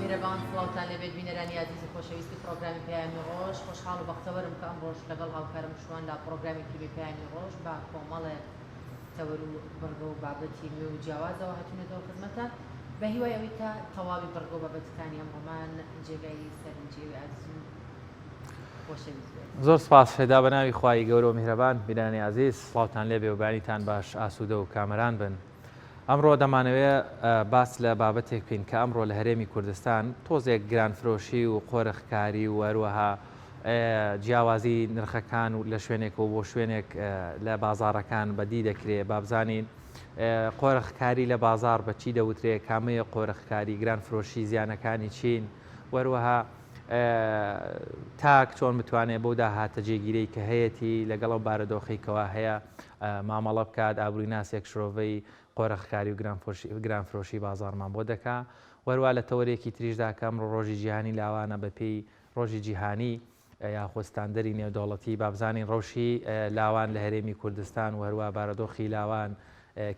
میرەبان سڵاوتان لەبێت بینەرانی عزیز و خۆشەویستی پرۆگرامی پەیامی ڕۆژ خۆشحاڵ و بەختەوەرم کە ئەم ڕۆژ لەگەڵ هاوکارم شوان لە پرۆگرامێکی بێ پەیامی ڕۆژ با کۆمەڵێک تەوەر و بڕگە و بابەتی نوێ و جیاوازەوە هاتوونەتەوە خزمەتە بە هیوای ئەوەی تا تەواوی بڕگە و بابەتەکانی ئەم ڕۆمان جێگای سەرنجێوی عزیز و خۆشەویست بێت. زۆر سپاس شێدا بە ناوی خوای گەورە و میهرەبان. بینانی عزیز سڵاوتان لێبێ و بانیتان باش ئاسوودە و کامەران بن. ئەمڕۆ دەمانەوێت باس لە بابەتێک بکەین کە ئەمڕۆ لە هەرێمی کوردستان تۆزێک گرانفرۆشی و قۆرەخکاری و هەروەها جیاوازی نرخەکان و لە شوێنێک و بۆ شوێنێک لە بازاڕەکان بەدی دەکرێت. بابزانین قۆرەخکاری لە بازار بەچی دەوترێت، کامەیە قۆرەخکاری، گرانفرۆشی زیانەکانی چین، وەروەها تاک چۆن بتوانێت بۆ داهاتە جێگیرەی کە هەیەی لەگەڵ بارەدۆخیکەوە هەیە مامەڵە بکات، ئابرووی ناسێک شرۆڤەی قۆرەخکاری و گرانفرۆشی بازارمان بۆ دەکا. وەروە لە تەوەرێکی تریشدا کەم ڕۆژی جیهانی لاوانە بەپێی ڕۆژی جیهانی یاخۆستاندەری نێودەوڵەتی. بابزانین ڕەوشی لاوان لە هەرێمی کوردستان و هەروە بارەدۆخی لاوان،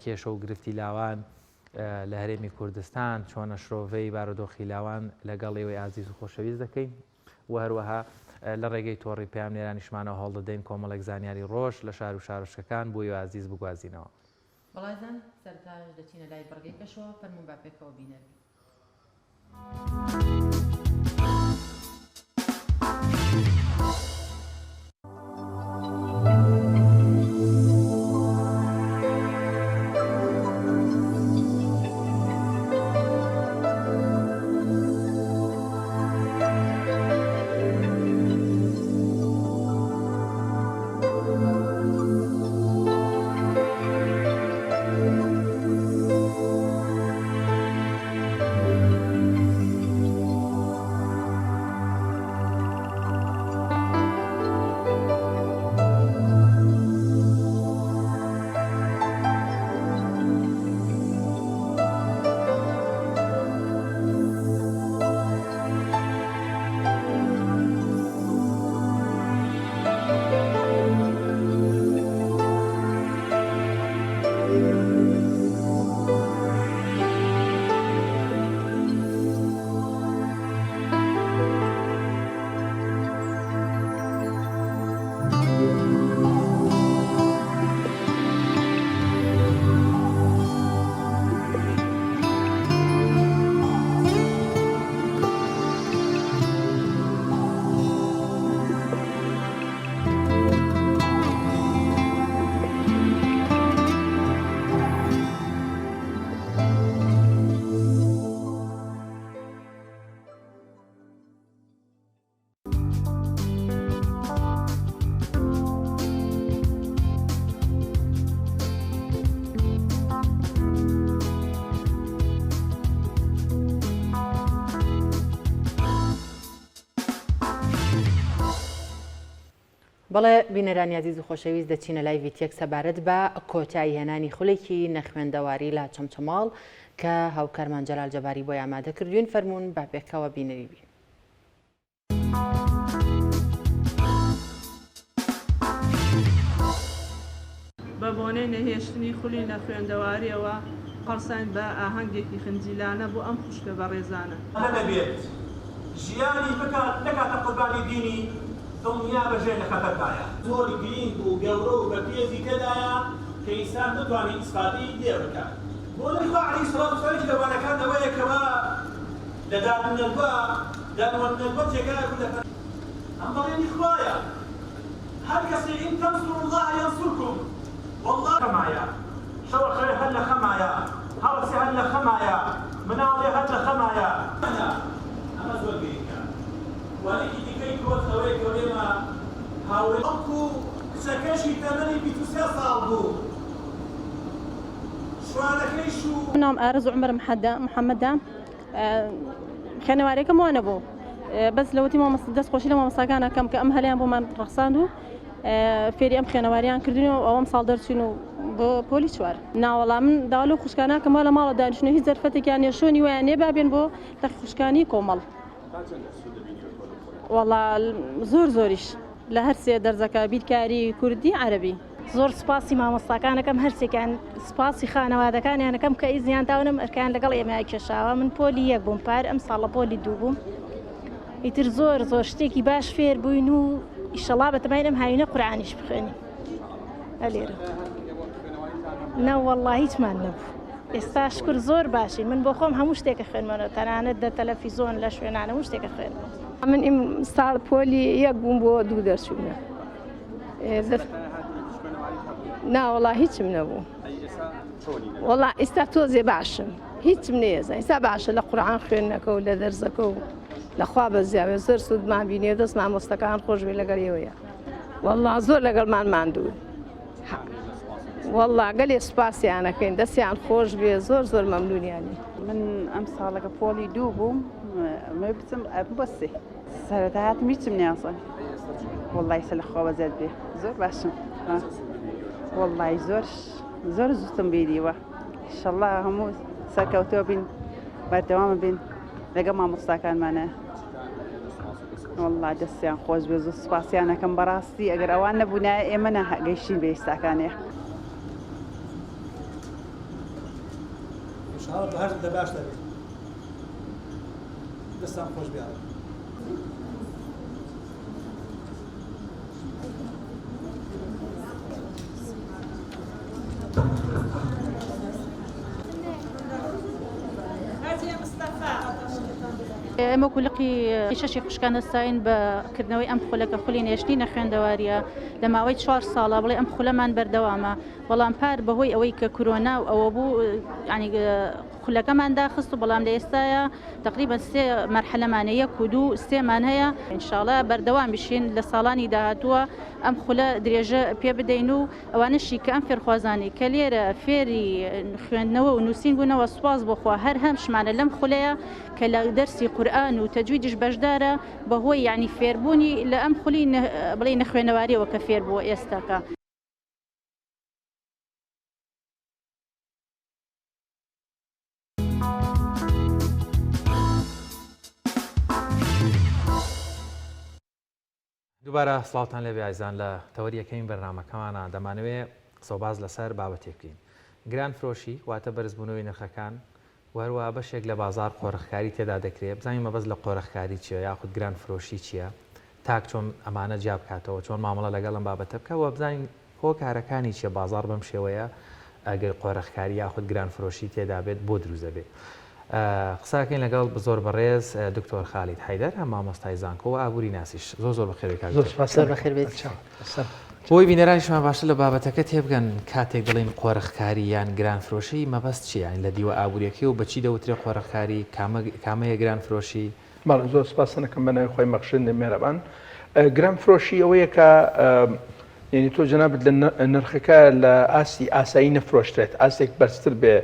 کێشە و گرفتی لاوان لە هەرێمی کوردستان چۆنە شرۆڤەی بارەدۆخی لاوان لەگەڵ ئێوەی عزیز و خۆشەویست دەکەین و هەروەها لە ڕێگەی تۆڕی پەیام نێرانیشمانەوە هەڵ دەدەین کۆمەڵێک زانیاری ڕۆژ لە شار و شارۆچکەکان بۆ ئێوە عزیز بگوازینەوە. بەڵایزان سەرتاش دەچینە لای بڕگەی کەشەوە فەرموون با پێکەوە بینەوی. بەڵێ بینەرانی عزیز و خۆشەویست دەچینە لای ڤیتیەک سەبارەت بە کۆتایی هێنانی خولێکی نەخوێندەواری لە چەمچەماڵ کە هاوکارمان جەلال جەباری بۆی ئامادە کردوین. فەرموون با پێکەوە بینەری بین. بە بۆنەی نەهێشتنی خولی نەخوێندەواریەوە قەڵسان بە ئاهەنگێکی خنجیلانە بۆ ئەم خوشکە بەڕێزانە دەبێت ژیانی بکات نەکاتە قوربانی دینی دڵنیا بەژێ لە خەتەردایە زۆر گرنگ و گەورە و بە پێزی تێدایە کە ئینسان بتوانێت ئیسپاتەی لێ بکات. بۆ لەخوا عەلەیهی سەڵات و سەلام لەوانەکان ئەوەیەکەوە لە دانوەندنەوە تێگایە بودەکەن ئەم بەڵێنی خوایە هەر کەسێ ئین تەنسوروا الله یەنسورکم والله خەمایە شەوە خەوێ هەر لە خەمایە هەڵەسێ هەر لە خەمایە مناڵێ هەر لە خەمایە ئەمە زۆر گرنگە. وانێکی دیکەی کۆتەوەی گەورێمە هاوڕێ ئەوکو کچەکەشی تەمەنی 23 ساڵ بوو شوانەکەیش و نام ئارەز عومەر محەممەدە خوێنەوارێکم وانە بوو بەس لەوتی دەستخۆشی لە مامۆستاکانەکەم کە ئەم هەلیان بۆمان ڕەخساند و فێری ئەم خوێنەواریان کردین و ئەوەم ساڵ دەرچین و بۆ پۆلی چوار ناوەڵام من داوا لە خوشکانە کەمە لە ماڵە دانیشتنەوە هیچ زەرفەتێکیان نێشۆنی ویان نێ بابێن بۆ لە خوشکانی کۆمەڵ. وەڵا زۆر زۆریش لە هەر سێ دەرزەکە بیرکاری کوردی عەرەبی زۆر سپاسی مامۆستاکانەکەم هەرسێکیان سپاسی خانەوادەکانیانەکەم کە ئیزیان داونم ئەرکیان لەگەڵ ئێمە کێشاوە من پۆلی یەک بووم پار ئەم ساڵە پۆلی دوو بووم ئیتر زۆر شتێکی باش فێر بووین و ئیشەڵا بەتەمای ئەم هاوینە قورئانیش بخوێنین ئەلێرە نەوەڵڵا هیچمان نەبوو ئێستا شکر زۆر باشین من بۆ خۆم هەموو شتێکە خوێنمەوە تەنانەت لە تەلەڤیزۆن لە شوێنانە هەموو شتێکە خوێنمەوە من ئیم ساڵ پۆلی یەک بووم بۆ دوو دەرچوونە ناوەڵا هیچم نەبوو وەڵا ئێستا تۆزێ باشم هیچم نێزە ئێستا باشە لە قورئان خوێندنەکە و لە دەرزەکە و لەخوا بەزیاوێ زۆر سوودمان بینێ و دەست مامۆستاکان خۆش بێ لەگەڵ ئێوەیە وەڵا زۆر لەگەڵمان ماندوون وەڵا گەلێ سوپاسیانەکەین دەستیان خۆش بێ زۆر مەمنونیانی من ئەم ساڵەکە پۆلی دوو بووم مە بچم بەسێ سەرەتا هاتم هیچم نیاسە وەڵای سە لەخوا بەزیاد بێ زۆر باشم وەڵای زۆر زووتم بیریوە ئینشەڵڵا هەموو سەرکەوتووە بین بەردەوامە بین لەگەڵ مامۆستاکانمانە وەڵا دەستیان خۆش بێ زۆر سوپاسیانەکەم بەڕاستی ئەگەر ئەوان نەبوونایە ئێمە نەگەیشتین بە ئێستاکانەیە هەر لە باش دەبێت دەستان خۆش بیاڕێ ئێمە کوولقی شەشی خوشکانە ساین بەکردنەوەی ئەم خولەکە خولی نێشتینە خوێندەواریە لە ماوەی 4 ساڵە بڵێ ئەم خولەمان بەردەوامە بەڵام پار بەهۆی ئەوەی کە کۆرۆنا و ئەوە بوو ینی خولەکەمان داخست و بەڵام لە ئێستاە تقریبا 3 مەرحەلەمانە 1 و 2 3مان هەیە ئینشاڵڵا بەردەوام بشین لە ساڵانی داهاتووە ئەم خولە درێژە پێ بدەین و ئەوانشی کە ئەم فێرخوازانی کە لێرە فێری خوێندنەوە و نووسین بوونەوە سوپاس بۆخوا هەر هەمشمانە لەم خولەیە کە لە دەرسی قورئان و تەجویدش بەشدارە بەهۆی ینی فێربوونی لە ئەم خولی بڵێ نەخوێنەواریەوە کە فێر بووە ئێستاکە دووبارە سڵاوتان لەبێ ئایزان لە تەوەریەکەین بەرنامەکەمانە دەمانەوێت قسەوباز لەسەر بابەتێ بکەین گران فرۆشی واتە بەرزبوونەوەی نرخەکان وهروە بەشێک لە بازار قۆرەخکاری تێدا دەکرێت بزانین مەبەست لە قۆرەخکاری چیە یاخود گران فرۆشی چییە تاک چۆن ئەمانە جیا بکاتەوە چۆن مامەڵە لەگەڵ ئەم بابەتە بکە و بزانین هۆکارەکانی چیە بازار بەم شێوەیە ئەگەر قۆرەخکاری یاخود گران فرۆشی تێدا بێت بۆ دروزە بێت قساکەین لەگەڵ زۆر بەڕێز دکتۆر خالید حەیدەر هەم مامۆستای زانکۆ و ئابووری ناسیش زۆر بەخێر بۆی بینەرانیشمان باشتر لە بابەتەکە تێبگەن کاتێک دڵین قۆرەخکاری یان گران فرۆشی مەبەست چییان لە دیوە ئابوووریەکەی و بەچی دەوترێ قۆرەخکاری کامەیە گران فرۆشی زۆر سپاسەکەم بەناوی خۆی مەخشن مێرەبان گران فرۆشی ئەوەیە کە یعنی تۆ جەنابەت لە نرخەکە لە ئاسی ئاسایی نەفرۆشترێت ئاستێک بەرزتر بێ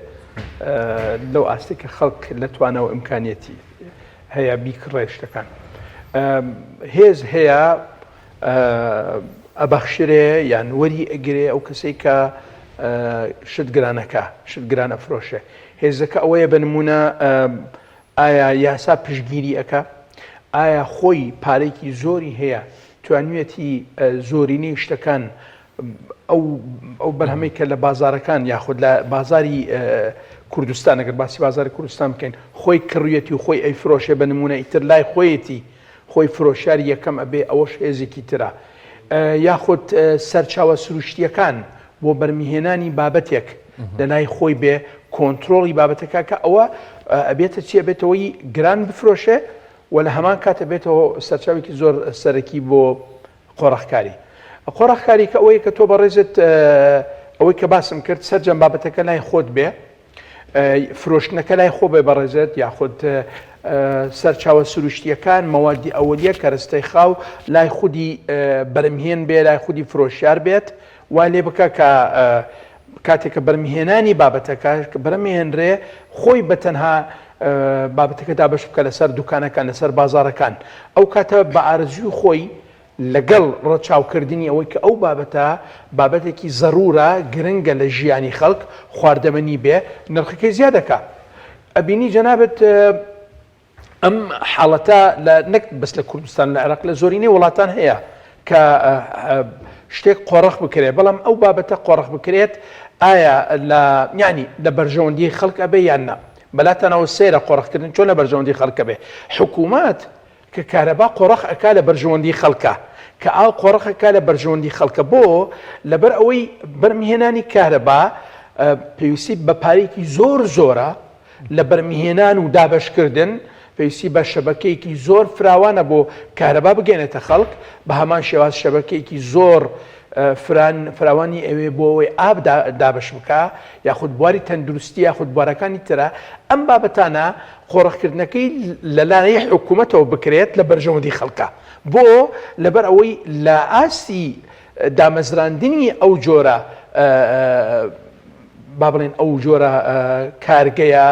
لەو ئاستێککە خەڵک لە توانەوە ئیمکانیەتی هەیە بیکڕێ شتەکان هێز هەیە ئەبەخشرێ یان وەری ئەگرێ ئەو کەسێک کە شت گرانەکە شت گرانە فرۆشێ هێزەکە ئەوەیە بنمونە ئایا یاسا پشتگیری ئەەکە ئایا خۆی پارێکی زۆری هەیە توانوێتی زۆرینەی شتەکان ئەو بەرهەمەی کە لە بازارەکان یاخود لە بازاری کوردستان ئەگەر باسی بازاری کوردستان بکەین خۆی کڕویەتی و خۆی ئەی فرۆشێ بنمونە ئیتر لای خۆیەتی خۆی فرۆشاری یەکەم ئەبێ ئەوەش هێزێکی ترە یاخود سەرچاوە سروشتیەکان بۆ بەرمیهێنانی بابەتێک لە لای خۆی بێ کۆنتترۆڵی بابەتەکە کە ئەوە ئەبێتە چیە بێتەوەی گران بفرۆشێ و لە هەمان کاتە بێتەوە سەرچاوێکی زۆر سەرەکی بۆ قۆڕەخکاری قۆڕەخکاری کە ئەوەیە کە تۆ بەڕێزت ئەوەی کە باسم کرد سەرجەم بابەتەکە لای خۆت بێ فرۆشتنەکە لای خۆ بێ بەڕێزێت یاخود سەرچاوە سروشتیەکان مەوادی ئەوەلیە کەرەستەی خاو لای خودی بەرمهێن بێ لای خودی فرۆشیار بێت وای لێ بکە کە کاتێککە بەرمهێنانی بابەتەکە بەرمهێنرێ خۆی بەتەنها بابەتەکە دابش بکە لەسەر دوکانەکان لەسەر بازارەکان ئەو کاتە بە ئارزوی خۆی لەگەڵ ڕەچاوکردنی ئەوەی کە ئەو بابەتە بابەتێکی زەڕورە گرنگە لە ژیانی خەڵک خواردەمەنی بێ نرخەکەی زیادەکە ئەبینی جەنابەت ئەم حاڵەتە لە نەک بەس لە کوردستان لە عێراق لە زۆرینەی وڵاتان هەیە کە شتێک قۆڕخ بکرێت بەڵام ئەو بابەتە قۆڕخ بکرێت ئایا ینی لە بەرژەوەندی خەڵکە بێ یان نە بەلاتەنەوە سێرە قۆڕخکردن چۆن لە بەرژەوەندی خەڵکە بێ حکوومەت کە کارەبا قۆڕخ ئەکا لە بەرژەوەندی خەڵکە کە ئاو قۆڕخەکە لە بەرژەوەندی خەڵکە بۆ لەبەر ئەوەی بەرمهێنانی کارەبا پێویستی بە پارێکی زۆرە لە بەرمهێنان و دابشکردن پێویستی بە شەبەکەیەکی زۆر فراوانە بۆ کارەبا بگەێنێتە خەڵک بە هەمان شێواز شەبەکەیەکی زۆر فراوانی ئەوێ بۆ ئەوەی ئاب دابش بکە یاخود بواری تەندروستی یاخود بوارەکانی ترە ئەم بابەتانە قۆڕخکردنەکەی لەلایەنی حکوومەتەوە بکرێت لە بەرژەوەندی خەڵکە بۆ لەبەر ئەوەی لە ئاستی دامەزراندنی ئەو جۆرە با بڵێن ئەو جۆرە کارگەیە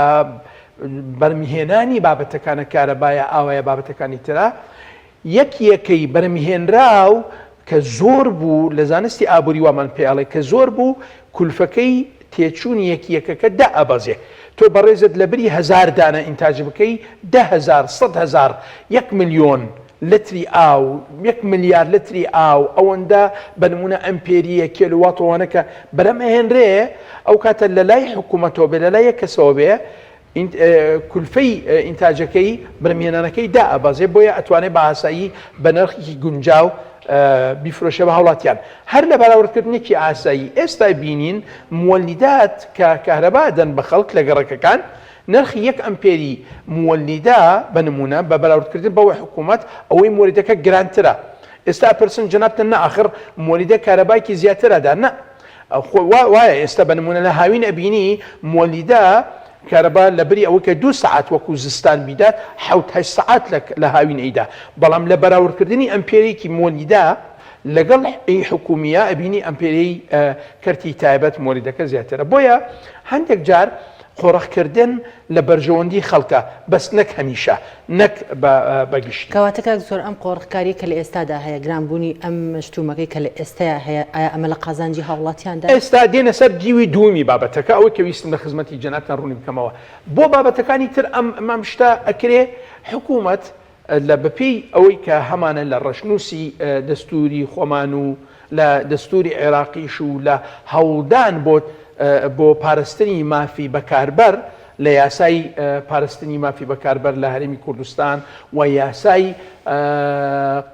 بەرمهێنانی بابەتەکانە کارەبایە ئاوایە بابەتەکانی ترە یەکەکەی بەرمهێنراو کە زۆر بوو لە زانستی ئابووری وامان پێڵێ کە زۆر بوو کولفەکەی تێچوونی یەکەکە دا ئەبەزێ تۆ بەڕێزت لە بری 1000 دانە ئینتاج بکەی 10,000 100,000 1 ملیۆن لتری ئاو 1 ملیار لتری ئاو ئەوەندە بەنمونە ئەمپێریە کێلوواتۆوانەکە بەرەم هێنرێ ئەو کاتە لە لای حکوومەتەوە بێ لە لای یەکەسەوە بێ کولفەی ئینتاجەکەی برمێنانەکەی دا ئەبازێ بۆیە ئەتوانێت بە ئاسایی بە نرخی گونجاو بیفرۆشە بە هەوڵاتیان هەر لە بەراوردکردنێکی ئاسایی ئێستا بینین مۆلیدات کە کارەبا دەن بە خەڵک لە گەڕەکەکان نرخی 1 ئەمپێری مۆلیدا بە نمونە بە بەراوردکردن بەوە حکوومەت ئەوەی مۆلیدەکە گرانترە ئێستا پرسن جنابتن نەئاخر مۆلیدە کارەبایکی زیاترەدا نە وایە ئێستا بە نمونە لە هاوین ئەبینی مۆلیدا کارەبا لە بری ئەوە کە 2 سعات وەکو زستان بیدات 7 سعات لە هاوین ئەیدا بەڵام لە بەراوردکردنی ئەمپێرێکی مۆلیدا لەگەڵ ئەی حکومیە ئەبینی ئەمپێرەی کەرتی تایبەت مۆلیدەکە زیاترە بۆیە هەندێک جار قۆڕخکردن لە بەرژەوەندی خەڵکە بەس نەک هەمیشە نەک بەگشت کەواتەکە زۆر ئەم قۆڕخکاری کە لە ئێستادا هەیە گرانبوونی ئەم شتومەکەی کە لە ئێستایا هەیە ئایا ئەمە لە قازانجی هاوڵاتیاندا ئێستا دێنە سەر دیوی دومی بابەتەکە ئەوەی کە ویستم لە خزمەتی جەنابتان ڕوونی بکەمەوە بۆ بابەتەکانی تر ئەم شتە ئەکرێ حکوومەت لە بەپێی ئەوەی کە هەمانە لە ڕەشنووسی دەستوری خۆمان و لە دەستوری عێراقیش و لە هەوڵدان بۆ پاراستنی مافی بەکاربەر لە یاسای پاراستنی مافی بەکاربەر لە هەرێمی کوردستان و یاسای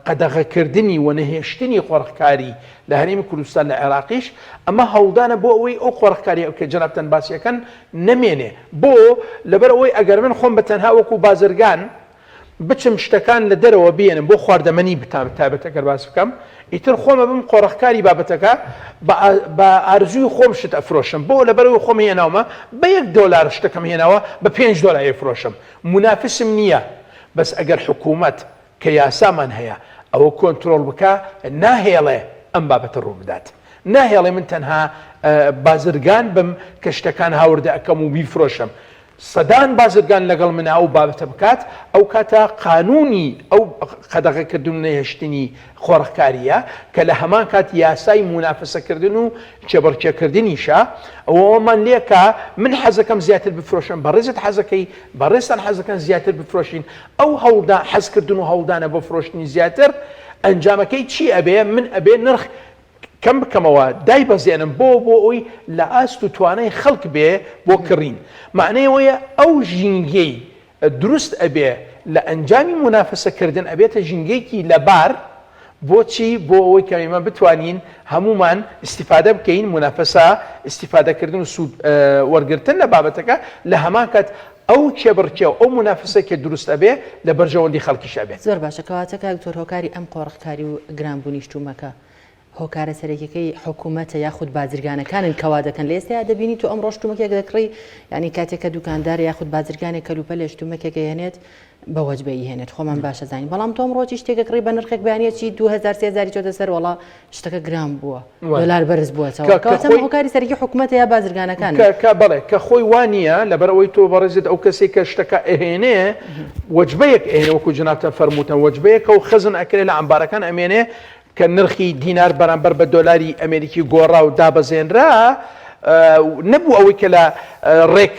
قەدەغەکردنی و نەهێشتنی قۆڕخکاری لە هەرێمی کوردستان لە عێراقیش ئەمە هەوڵدانە بۆ ئەوەی ئەو قۆڕخکاری کە جەنابتان باسیەکەن نەمێنێ بۆ لەبەر ئەوەی ئەگەر من خۆم بەتەنها وەکو بازرگان بچم شتەکان لە دەرەوە بێنم بۆ خواردەمەنی تایبەتەکە باس بکەم ئیتر خۆمە بم قۆڕخکاری بابەتەکە بە ئارزوی خۆم شت ئەفرۆشم بۆ لەبەرەوەی خۆم هێناومە بە $1 شتەکەم هێناوە بە $5 ئەفرۆشم منافسم نییە بەس ئەگەر حکوومەت کە یاسامان هەیە ئەوە کۆنتترۆل بکە ناهێڵێ ئەم بابەتە ڕوو بدات ناهێڵێ من تەنها بازرگان بم کە شتەکان هاوردە ئەەکەم و بیفرۆشم سەدان بازرگان لەگەڵ منە ئەو بابەتە بکات ئەو کاتە قانونی ئەو قەدەغەکردن نەهێشتنی خۆڕخکاریە کە لە هەمان کات یاسای منافسەکردن و چێبڕکێکردنیشە ئەوەمان لێکە من حەزەکەم زیاتر بفرۆشم بەڕێزت حەزەکەی بەڕێستان حەزەکەن زیاتر بفرۆشین ئەو هەوڵدا حەزکردن و هەوڵدانە بۆ فرۆشتنی زیاتر ئەنجامەکەی چی ئەبێ من ئەبێ نرخ کەم بکەمەوە دای بەزێنم بۆ ئەوی لە ئاست و توانای خەڵک بێ بۆ کڕین معنەیەوەیە ئەو ژینگەی دروست ئەبێ لە ئەنجامی منافسەکردن ئەبێتە ژینگەیەکی لەبار بۆچی بۆ ئەوەی کە ئێمە بتوانین هەمومان استیفادە بکەین منافسە استیفادەکردن و سوود وەرگرتن لە بابەتەکە لە هەمان کات ئەو کێبڕکێ و ئەو منافسە کە دروست ئەبێ لە بەرژەوەندی خەڵکیش ئەبێت زۆر باشە کەواتەکە زۆر هۆکاری ئەم قۆڕخکاری و گرانبوونی شتومەکە هۆکارە سەرەکیەکەی حکوومەتە یاخود بازرگانەکانن کەوا دەکەن لە ئێستا دەبینی تو ئەم ڕۆشتومەکێک دەکڕی ینی کاتێککە دوکاندار یاخود بازرگانێک کەلوپە لە شتومەکێک هێنێت بە وەجبەی هێنێت خۆمان باشە زانین بەڵام تۆم ڕۆژی شتێکەکڕی بە نرخێک بەیانەتی 2000 چۆتە سەر وڵا شتەکە گران بووە $1 بەرز بووەتەوە هۆکاری سەرەکی حکوومەتە یا بازرگانەکان بڵێ کە خۆی وانە لەبەرەوەی تۆ بەڕێزت ئەو کەسێک کە شتەکە ئەهێنێ وەجبەیەک ئێنێ وەکو جنابتان فەرمووتن وەجبەیەکە و خزن ئەکرێت لە ئەمبارەکان ئەمێنێ کە نرخی دینار بەرامبەر بە $1 ئەمریکی گۆڕا و دابەزێنرا نەبوو ئەوەی کە لە ڕێک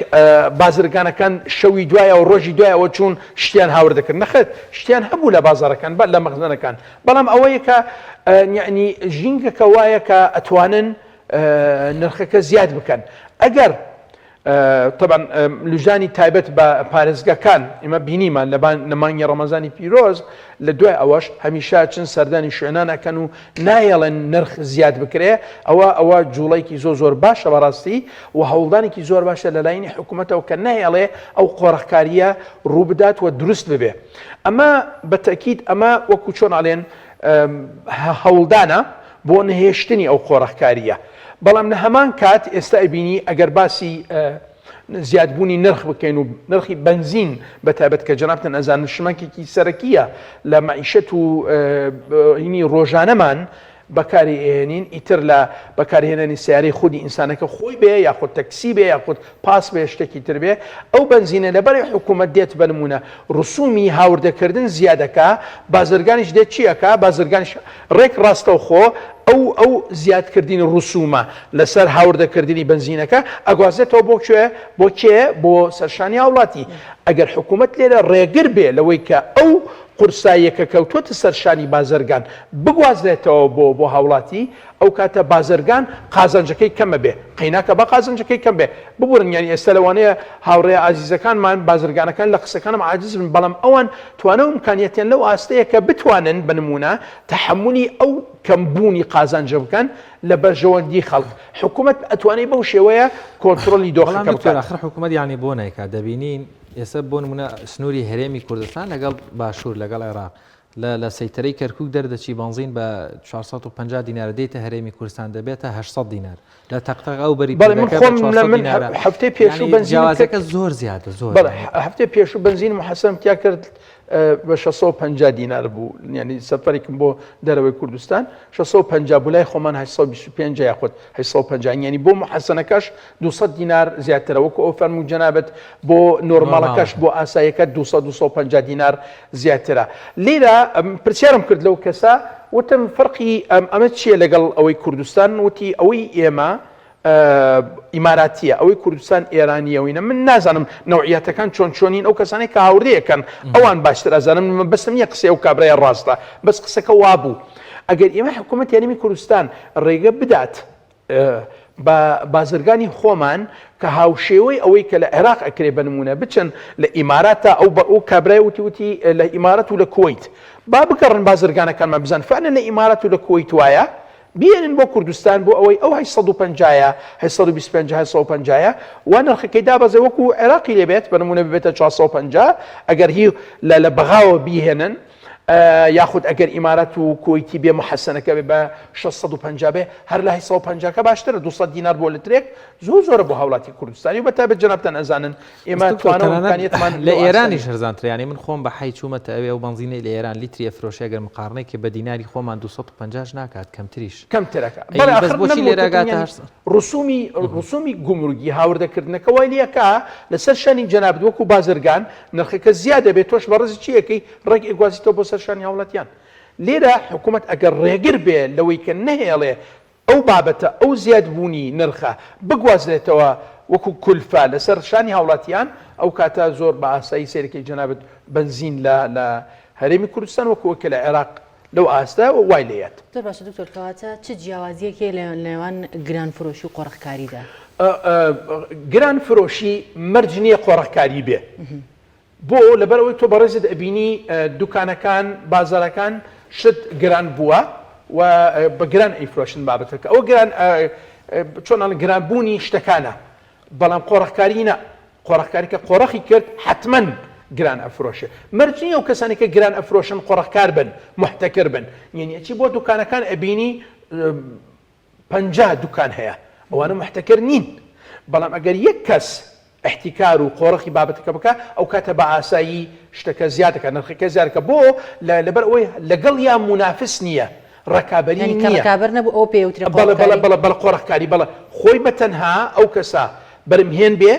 بازرگانەکان شەوی دوایە و ڕۆژی دوایەوە چوون شتیان هاور دەکرد نەخێت شتیان هەبوو لە بازارەکان لە مەخزنەکان بەڵام ئەوەیە کە یعنی ژینگەکە وایە کە ئەتوانن نرخەکە زیاد بکەن ئەگەر طبعا لوژانی تایبەت بە پارێزگاکان ئێمە بینیمان لە مانگی ڕەمەزانی پیرۆز لە دوای ئەوەش هەمیشە چند سەردانی شوێنانەکەن و نایەڵێن نرخ زیاد بکرێ ئەوە جوڵەیەکی زۆر باشە بەڕاستی و هەوڵدانێکی زۆر باشە لە لایەنی حکوومەتەوە کە نایەڵێ ئەو قۆڕەخکاریە ڕوو بدات و دروست ببێ ئەمە بە تەکید ئەمە وەکو چۆن ئاڵێن هەوڵدانە بۆ نهێشتنی ئەو قۆڕەخکاریە بەڵام لە هەمان کات ئێستا ئەبینی ئەگەر باسی زیادبوونی نرخ بکەین و نرخی بنزین بەتابەت کە جەنابتان ئەزانن شمەکێکی سەرەکیە لە مەعیشەت و هینی ڕۆژانەمان بەکاری ئێنین ئیتر لە بەکارهێنانی سیارەی خودی ئینسانەکە خۆی بێ یاخود تەکسی بێ یاخود پاس بێ شتێکی تر بێ ئەو بنزینە لەبەری حکوومەت دێت بنمونە ڕسومی هاوردەکردن زیادەکە بازرگانیش دێت چیەکە بازرگانیش ڕێک ڕاستەوخۆ ئەو زیادکردنی ڕسومە لەسەر هاوردەکردنی بنزینەکە ئەگوازێتەوە بۆ کوێ بۆ کێ بۆ سەرشانی هاوڵاتی ئەگەر حکوومەت لێرە ڕێگر بێ لەوەی کە ئەو قورساییەکە کەوتوتە سەرشانی بازرگان بگوازرێتەوە بۆ هاوڵاتی ئەو کاتە بازرگان قازانجەکەی کەمە بێ قیناکە بە قازانجەکەی کەم بێ ببورن یانی ئێستا لەوانەیە هاوڕێ عزیزەکانمان بازرگانەکان لە قسەکانم عاجز بن بەڵام ئەوان توانە و ئیمکانیەتیان لەو ئاستەیە کە بتوانن بنمونە تەحملی ئەو کەمبوونی قازانجە بکەن لە بەرژەوەندی خەڵک حکوومەت ئەتوانێت بەو شێوەیە کۆنتڕۆلی دۆخەکە بکات آخر حکوومەت یعنی بۆ نایکا دەبینین ئێستا بۆ نمونە سنووری هەرێمی کوردستان لەگەڵ باشوور لەگەڵ عێراق لە سەیتەرەی کەرکووک دەردەچی بنزین بە 450 دینار دێتە هەرێمی کوردستان دەبێتە 800 دینار لە تەقتەق ئەو بەری هەفتەی پێشوو بنزینەکە زۆر زیادە زۆر هەفتەی پێشوو بنزین محەسەم تیا کرد بە 650 دینار بوو یعنی سەفەرێکم بۆ دەرەوەی کوردستان 650 بوو لای خۆمان 825 یاخود 850 یعنی بۆ محەسەنەکەش 200 دینار زیاترە وەکو ئەو فەرموو جەنابەت بۆ نۆرماڵەکەش بۆ ئاساییەکە 250 دینار زیاترە لێرە پرسیارم کرد لەو کەسە وتم فەرقی ئەمە چییە لەگەڵ ئەوەی کوردستان وتی ئەوەی ئێمە ئیماراتیە ئەوەی کوردستان ئێرانیەوەینە من نازانم نەوعیەتەکان چۆن چۆنین ئەو کەسانی کە هاوڕێیەکەن ئەوان باشتر ئەزانم بەستم نییە قسەی ئەو کابرای ڕاستە بەس قسەکە وابوو ئەگەر ئێمە حکوومەت یاریمی کوردستان ڕێگە بدات بە بازرگانی خۆمان کە هاوشێوەی ئەوەی کە لە عێراق ئەکرێ بنمونە بچن لە ئیماراتە ئەو کابرای وتی لە ئیمارەت و لە کویت با بکەڕن بازرگانەکانمان بزان فعلا لە ئیمارەت و لە کویت وایە بێنن بۆ کوردستان بۆ ئەوەی ئەو 850 850 وان نرخەکەی دابەزێ وەکو عێراقی لێبێت بەنمونە ببێتە 450 ئەگەر هی لە بەغاوە بیهێنن یاخود ئەگەر ئیمارەت و کۆیتی بێ محەسەنەکە بێ بە 650 بێ هەر لە 850 کە باشترە 200 دینار بۆ لترێک زۆرە بۆ هاوڵاتی کوردستانی و بەتابەت جەنابتان ئەزانن ئێمە توانەوەکانیتمان لە ئێرانی شەرزانترانی من خۆم بە حی چوومەتە ئەوێ و بنزینەی لە ئێران لیتری ئەفرۆشی ئەگەر مقارنەی کە بە دیناری خۆمان 250 ناکات کەمتریش کەمترەکە بەس بۆچی لێرەگاتە ڕسومی گومرگی هاوردەکردنەکە وای لەکە لەسەر شانی جەنابەت وەکو بازرگان نرخەکە زیادە بێت تۆش بە ڕێزی چیەکەی ڕێک ئێگوازیتەوە بۆ سەرشانی هاوڵاتیان لێرە حکوومەت ئەگەر ڕێگر بێ لەوەی کە نەهێڵێ ئەو بابەتە ئەو زیادبوونی نرخە بگوازرێتەوە وەکو کولفە لەسەر شانی هاوڵاتیان ئەو کاتە زۆر بە ئاسایی سێرەکەی جەنابەت بنزین لە هەرێمی کوردستان وەکووەکە لە عێراق لەو ئاستا وای لێت زۆر باشە دکتۆر کەواتە چ جیاوازیەکێ لە نێوان گرانفرۆشی و قۆڕەخکاریدا گرانفرۆشی مەرج نییە قۆڕەخکاری بێ بۆ لەبەرەوەی تۆ بەڕێزت ئەبینی دوکانەکان بازارەکان شت گران بووە و بە گران ئەیفرۆشن بابەتەکە ئەوە گران چۆن گرانبوونی شتەکانە بەڵام قۆڕەخکارینە قۆڕەخکاریکە قۆڕەخی کرد حتمما گران ئەفرۆشە مەرجنی ئەو کەسانی کە گران ئەفرۆشن قۆڕەخکار بن محتەکر بن یعنی چی بۆ دوکانەکان ئەبینی 50 دوکان هەیە ئەوانە محتەکر نین بەڵام ئەگەر یەک کەس احتیکار و قۆڕەخی بابەتەکە بکە ئەو کاتە بە ئاسایی شتەکە زیادەکە نرخەکە زیادەکە بۆ لەبەر ئەوەی لەگەڵ یان منافس نییە ڕکابەری نییە نەبوو ئەو پێوترە بەڵە قۆڕەخکاری بەڵە خۆی بەتەنها ئەو کەسە بەرمهێن بێ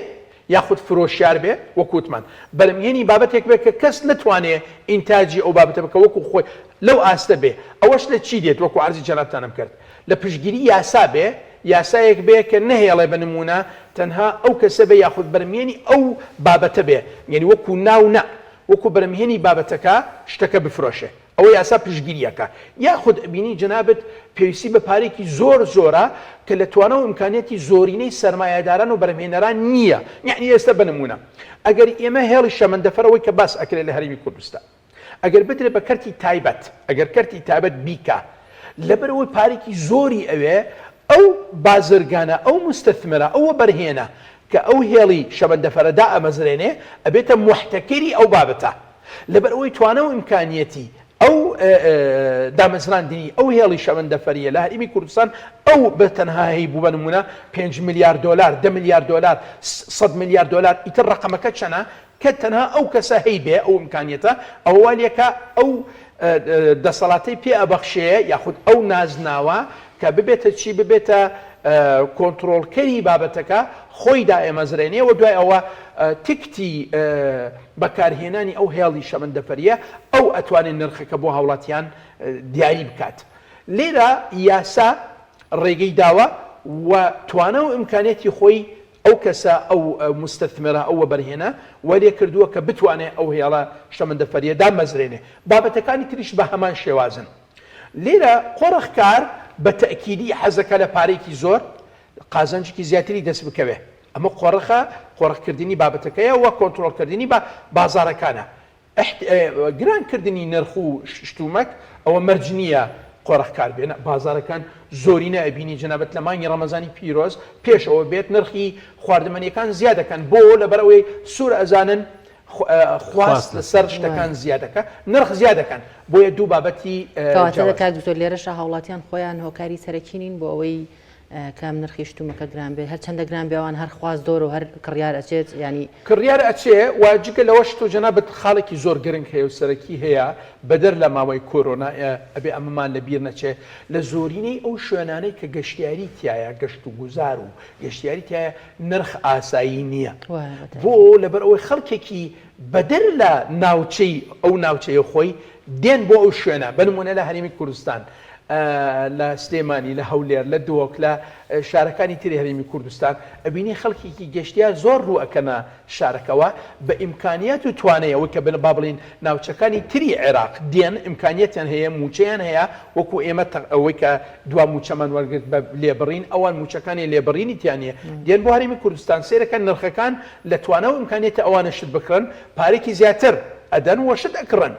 یاخود فرۆشیار بێ وەکوتمان بەرمهێنی بابەتێک بێت کە کەس نتوانێت ئینتاجی ئەو بابەتە بکە وەکو خۆی لەو ئاستە بێ ئەوەش لە چی دێت وەکو عەرزی جەنابتانم کرد لە پشتگیری یاسا بێ یاسایەک بێ کە نەهێڵێ بە نمونە تەنها ئەو کەسە بێ یاخود بەرمێنی ئەو بابەتە بێ یعنی وەکو ناو نە وەکو بەرمهێنی بابەتەکە شتەکە بفرۆشێ ئەوە یاسا پشگیریەکە یاخود بینی جنابەت پێویستی بە پارێکی زۆر زۆرە کە لە توانە و ئیمکانێتی زۆرینەی سەرمایه‌داران و بەرهێنەران نییە یعنی ئێستا بە نمونە ئەگەر ئێمە هێڵی شەمەندەفەرەوەی کە باس ئەکرێت لە هەرێمی کوردستان ئەگەر بدرێت بە کەرتی تایبەت ئەگەر کەرتی تایبەت بیکە لەبەرەوەی پارێکی زۆری ئەوێ ئەو بازرگانە ئەو مستەثمرە ئەوە بەرهێنە کە ئەو هێڵی شەمەندەفەرەدا ئەمەزرێنێ ئەبێتە محتەکەری ئەو بابەتە لەبەرەوەی توانە و ئیمکانیەتی ئەو دامەزراندنی ئەو هێڵی شەمەندەفەریە لە هەرێمی کوردستان ئەو بە تەنها هەیبوو بە نمونە 5 میلیارد دلار 10 میلیارد دلار 100 میلیارد دلار ئیتر ڕقەمەکە چەنە کە تەنها ئەو کەسە هەیبێ ئەو ئیمکانیەتە ئەوە لێکە ئەو دەسەڵاتی پێ ئەبەخشەیە یاخود ئەو نازناوە کە ببێتە چی ببێتە کۆنتترۆلکەری بابەتەکە خۆی دائێمەزرێنێ و دوای ئەوە تکتی بەکارهێنانی ئەو هێڵی شەمەندەفەریە ئەو ئەتوانێت نرخەکە بۆ هاوڵاتیان دیاری بکات لێرە یاسا ڕێگەی داوە و توانە و ئیمکانێتی خۆی ئەو کەسە ئەو مستەثمرە ئەوە بەرهێنە وەرێ کردووە کە بتوانێت ئەو هێڵە شەمەندەفەریە دامەزرێنێ بابەتەکانی تریش بە هەمان شێوازن لێرە قۆڕەخکار بە تەکیدی حەزەکە لە پارێکی زۆر قازانجێکی زیاتری دەست بکەوێ ئەمە قۆڕەخکردنی بابەتەکەیە وە کۆنتترۆلکردنی بە بازارەکانە گرانکردنی نرخ و شتومەک ئەوە مەرج نییە قۆڕەخکار بێنە بازارەکان زۆرینە ئەبینی جەنابەت لە مانگی ڕەمەزانی پیرۆز پێشەوە بێت نرخی خواردنمەنیەکان زیادەکەن بۆ لەبەرەوەی سوور ئەزانن خواست لەسەر شتەکان زیادەکە نرخ زیادەکەن بۆیە دوو بابەتی کات زۆر لێرەشە هاوڵاتیان خۆیان هۆکاری سەرەکینین بۆ ئەوەی کام نرخی شتومەکە گران بێت هەر چەندە گران بێوان هەر خواست دۆر و هەر کڕیار ئەچێت ینی کڕیار ئەچێ واجگە لەوەش تۆ جەنابەت خاڵێکی زۆر گرنگ هەیە و سەرەکی هەیە بەدەر لە ماوەی کۆرۆنا ئەبێ ئەمەمان لەبیر نەچێ لە زۆرینەی ئەو شوێنانەی کە گەشتیاری تایە گەشت و گوزار و گەشتیاری تایە نرخ ئاسایی نییە بۆ لەبەر ئەوەی خەڵکێکی بەدەر لە ناوچەی ئەو ناوچەیە خۆی دێن بۆ ئەو شوێنە بنمونە لە هەرێمی کوردستان لە سلێمانی لە هەولێر لە دۆک لە شارەکانی تری هەرێمی کوردستان ئەبینی خەڵکێکی گەشتیار زۆر ڕوو ئەکەنە شارەکەەوە بە ئیمکانیات و توانەیەوە کە با بڵین ناوچەکانی تری عێراق دێن ئیمکانیەتیان هەیە موچەیان هەیە وەکو ئێمە ئەوەی کە دوا موچەمان وەرگرت بە لێبڕین ئەوان موچەکانی لێبڕینی تیانە دێن بۆ هەرێمی کوردستان سێرەکەن نرخەکان لە توانە و ئیمکانیەتە ئەوانە شت بکڕن پارێکی زیاتر ئەدەن وە شت ئەکڕن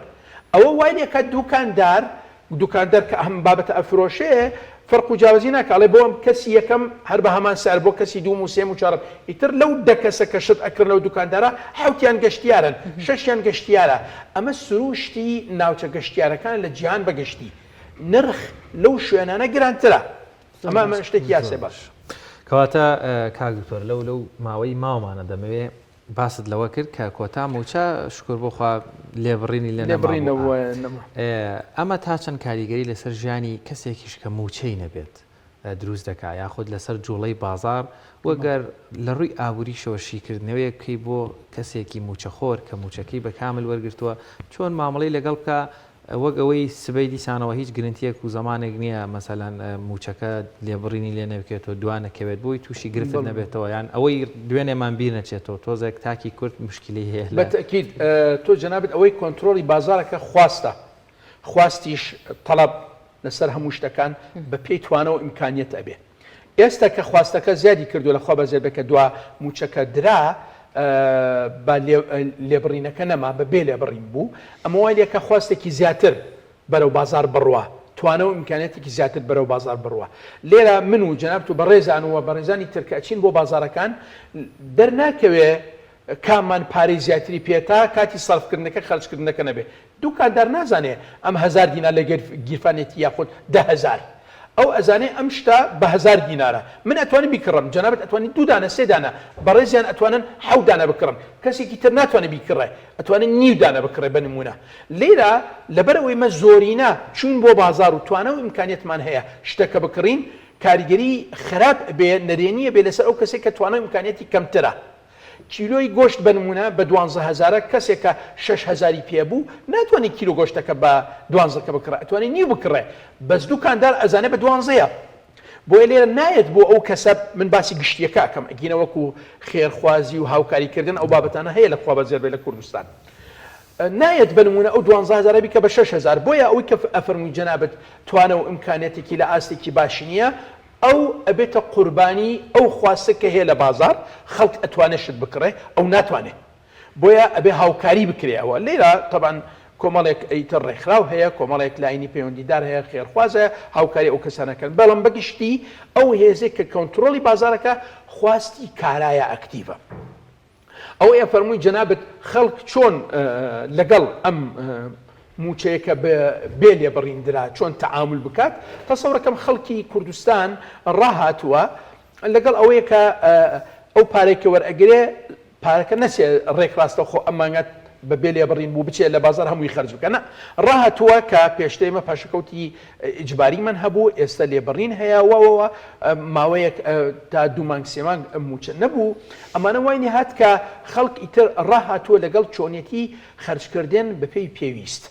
ئەوە وای لێکە دوکاندار کە ئەم بابەتە ئەفرۆشەیە فەرق و جیاوازی ناکڵێ بۆ ئەم کەسی یەکەم هەر بە هەمان سەر بۆ کەسی دووم و سێم و چوارم ئیتر لەو دەکەسە کە شت ئەکردن لەو دوکاندارە حوتیان گەشتیارن شەشیان گەشتیارە ئەمە سروشتی ناوچە گەشتیارەکان لە جیهان بەگەشتی نرخ لەو شوێنانە گرانترە ئەمە شتێکی یاسێ باش کەواتە کاگتۆر لەو ماوەی ماوەمانە دەمەوێ باست لەوە کرد کە کۆتا موچە شکر بۆخوا لێبڕینی لە ئەمە تا چەند کاریگەری لەسەر ژیانی کەسێکیش کە موچەی نەبێت دروست دەکات یاخود لەسەر جوڵەی بازار وەگەر لە ڕووی ئابووریشەوە شیکردنەوەیەکەی بۆ کەسێکی موچەخۆر کە موچەکەی بە کامل وەرگرتووە چۆن مامەڵەی لەگەڵ بکە وەک ئەوەی سبەی دیسانەوە هیچ گرنتیەک و زمانێک نییە مەسەلەن موچەکە لێبڕینی لێ نەبکێتەوە دوانەکەوێت بۆی تووشی گرفت نەبێتەوە یان ئەوەی دوێنێمان بیر نەچێتەوە تۆزێک تاکی کورد مشکلی هەیە بەتەکید تۆ جەنابەت ئەوەی کۆنتترۆلی بازارەکە خواستە خواستیش تەڵەب لەسەر هەموو شتەکان بە پێی توانەوە ئیمکانیەت ئەبێ ئێستا کە خواستەکە زیادی کردو لە خوا بەزێر بکە دوا موچەکە درا لێبڕینەکە نەما بە بێ لێبڕین بوو ئەمە وای لێکە خواستێکی زیاتر بەرەو بازار بڕوە توانە و ئیمکانێتێکی زیاتر بەرەو بازار بڕوە لێرە من و جەنابەت و بەڕێزانەوە بەڕێزانی ترکەچین بۆ بازارەکان دەرناکەوێ کاممان پارەی زیاتری پێتا کاتی سەرفکردنەکە خەرجکردنەکە نەبێ دووکاندار نازانێ ئەم 1000 دینار لە گیرفانێتی یاخود 10,000 ئەو ئەزانێ ئەم شتە بە 1000 دینارە من ئەتوانم بیکڕم جەنابەت ئەتوانین 2 دانە 3 دانە بەڕێزیان ئەتوانن 7 دانە بکڕم کەسێکی تر ناتوانێت بیکڕێ ئەتوانن 9 دانە بکڕێ بە نمونە لێرە لەبەرەوەی مە زۆرینە چوون بۆ بازار و توانە و ئیمکانیەتمان هەیە شتەکە بکڕین کاریگەری خراپ بێ نەرێنیە بێ لەسەر ئەو کەسێک کە توانە و ئیمکانیەتی کەمترە کیلۆی گۆشت بە نمونە بە 12,000 کەسێکە 6,000 پێ بوو ناتوانێت کیلۆ گۆشتەکە بە 12 بکڕێ ئەتوانێت نیو بکڕێ بەس دوکاندار ئەزانێ بە 12 بۆیە لێرە نایەت بۆ ئەو کەسە من باسی گشتیەکە ئەکەم ئەگینە وەکو خێرخوازی و هاوکاریکردن ئەو بابەتانە هەیە لە خوا بەزێر لە کوردستان نایەت بنمونە ئەو 12,000 بیکە بە 6,000 بۆیە ئەوەی کە ئەفەرمووی جەنابەت توانە و ئیمکانێتێکی لە ئاستێکی باشی نییە ئەو ئەبێتە قوربانی ئەو خواستە کە هەیە لە بازار خەڵک ئەتوانێت شت بکڕێ ئەو ناتوانێت بۆیە ئەبێ هاوکاری بکرێەوە لێرە طبعاً کۆمەڵێک ئەیتر ڕێکخراو هەیە کۆمەڵێک لاینی پەیوەندیدار هەیە خێرخوازە هاوکاری ئەو کەسانەکەن بەڵام بەگشتی ئەو هێزێک کە کۆنتترۆلی بازارەکە خواستی کارایە ئەکتیڤە ئەو فەرمووی جەنابەت خەڵک چۆن لەگەڵ ئەم موچەیەکە بێ لێبڕیندرا چۆن تەعامل بکات تەسەوڕەکەم خەڵکی کوردستان ڕاهاتووە لەگەڵ ئەوەیە کە ئەو پارێکە وەرئەگرێ پارەکە نەچێ ڕێکڕاستە خۆ ئەمانگەت بە بێ لێبڕین بوو بچێت لە بازار هەمووی خەرج بکەنە ڕاهاتووە کە پێشتەیمە پاشەکەوتی ئیجباری من هەبوو ئێستا لێبڕین هەیە وەوە ماوەیەک تا 2 مانگ 3 مانگ موچە نەبوو ئەمانە وای نهات کە خەڵک ئیتر ڕاهاتووە لەگەڵ چۆنیەتی خەرجکردن بەپێی پێویست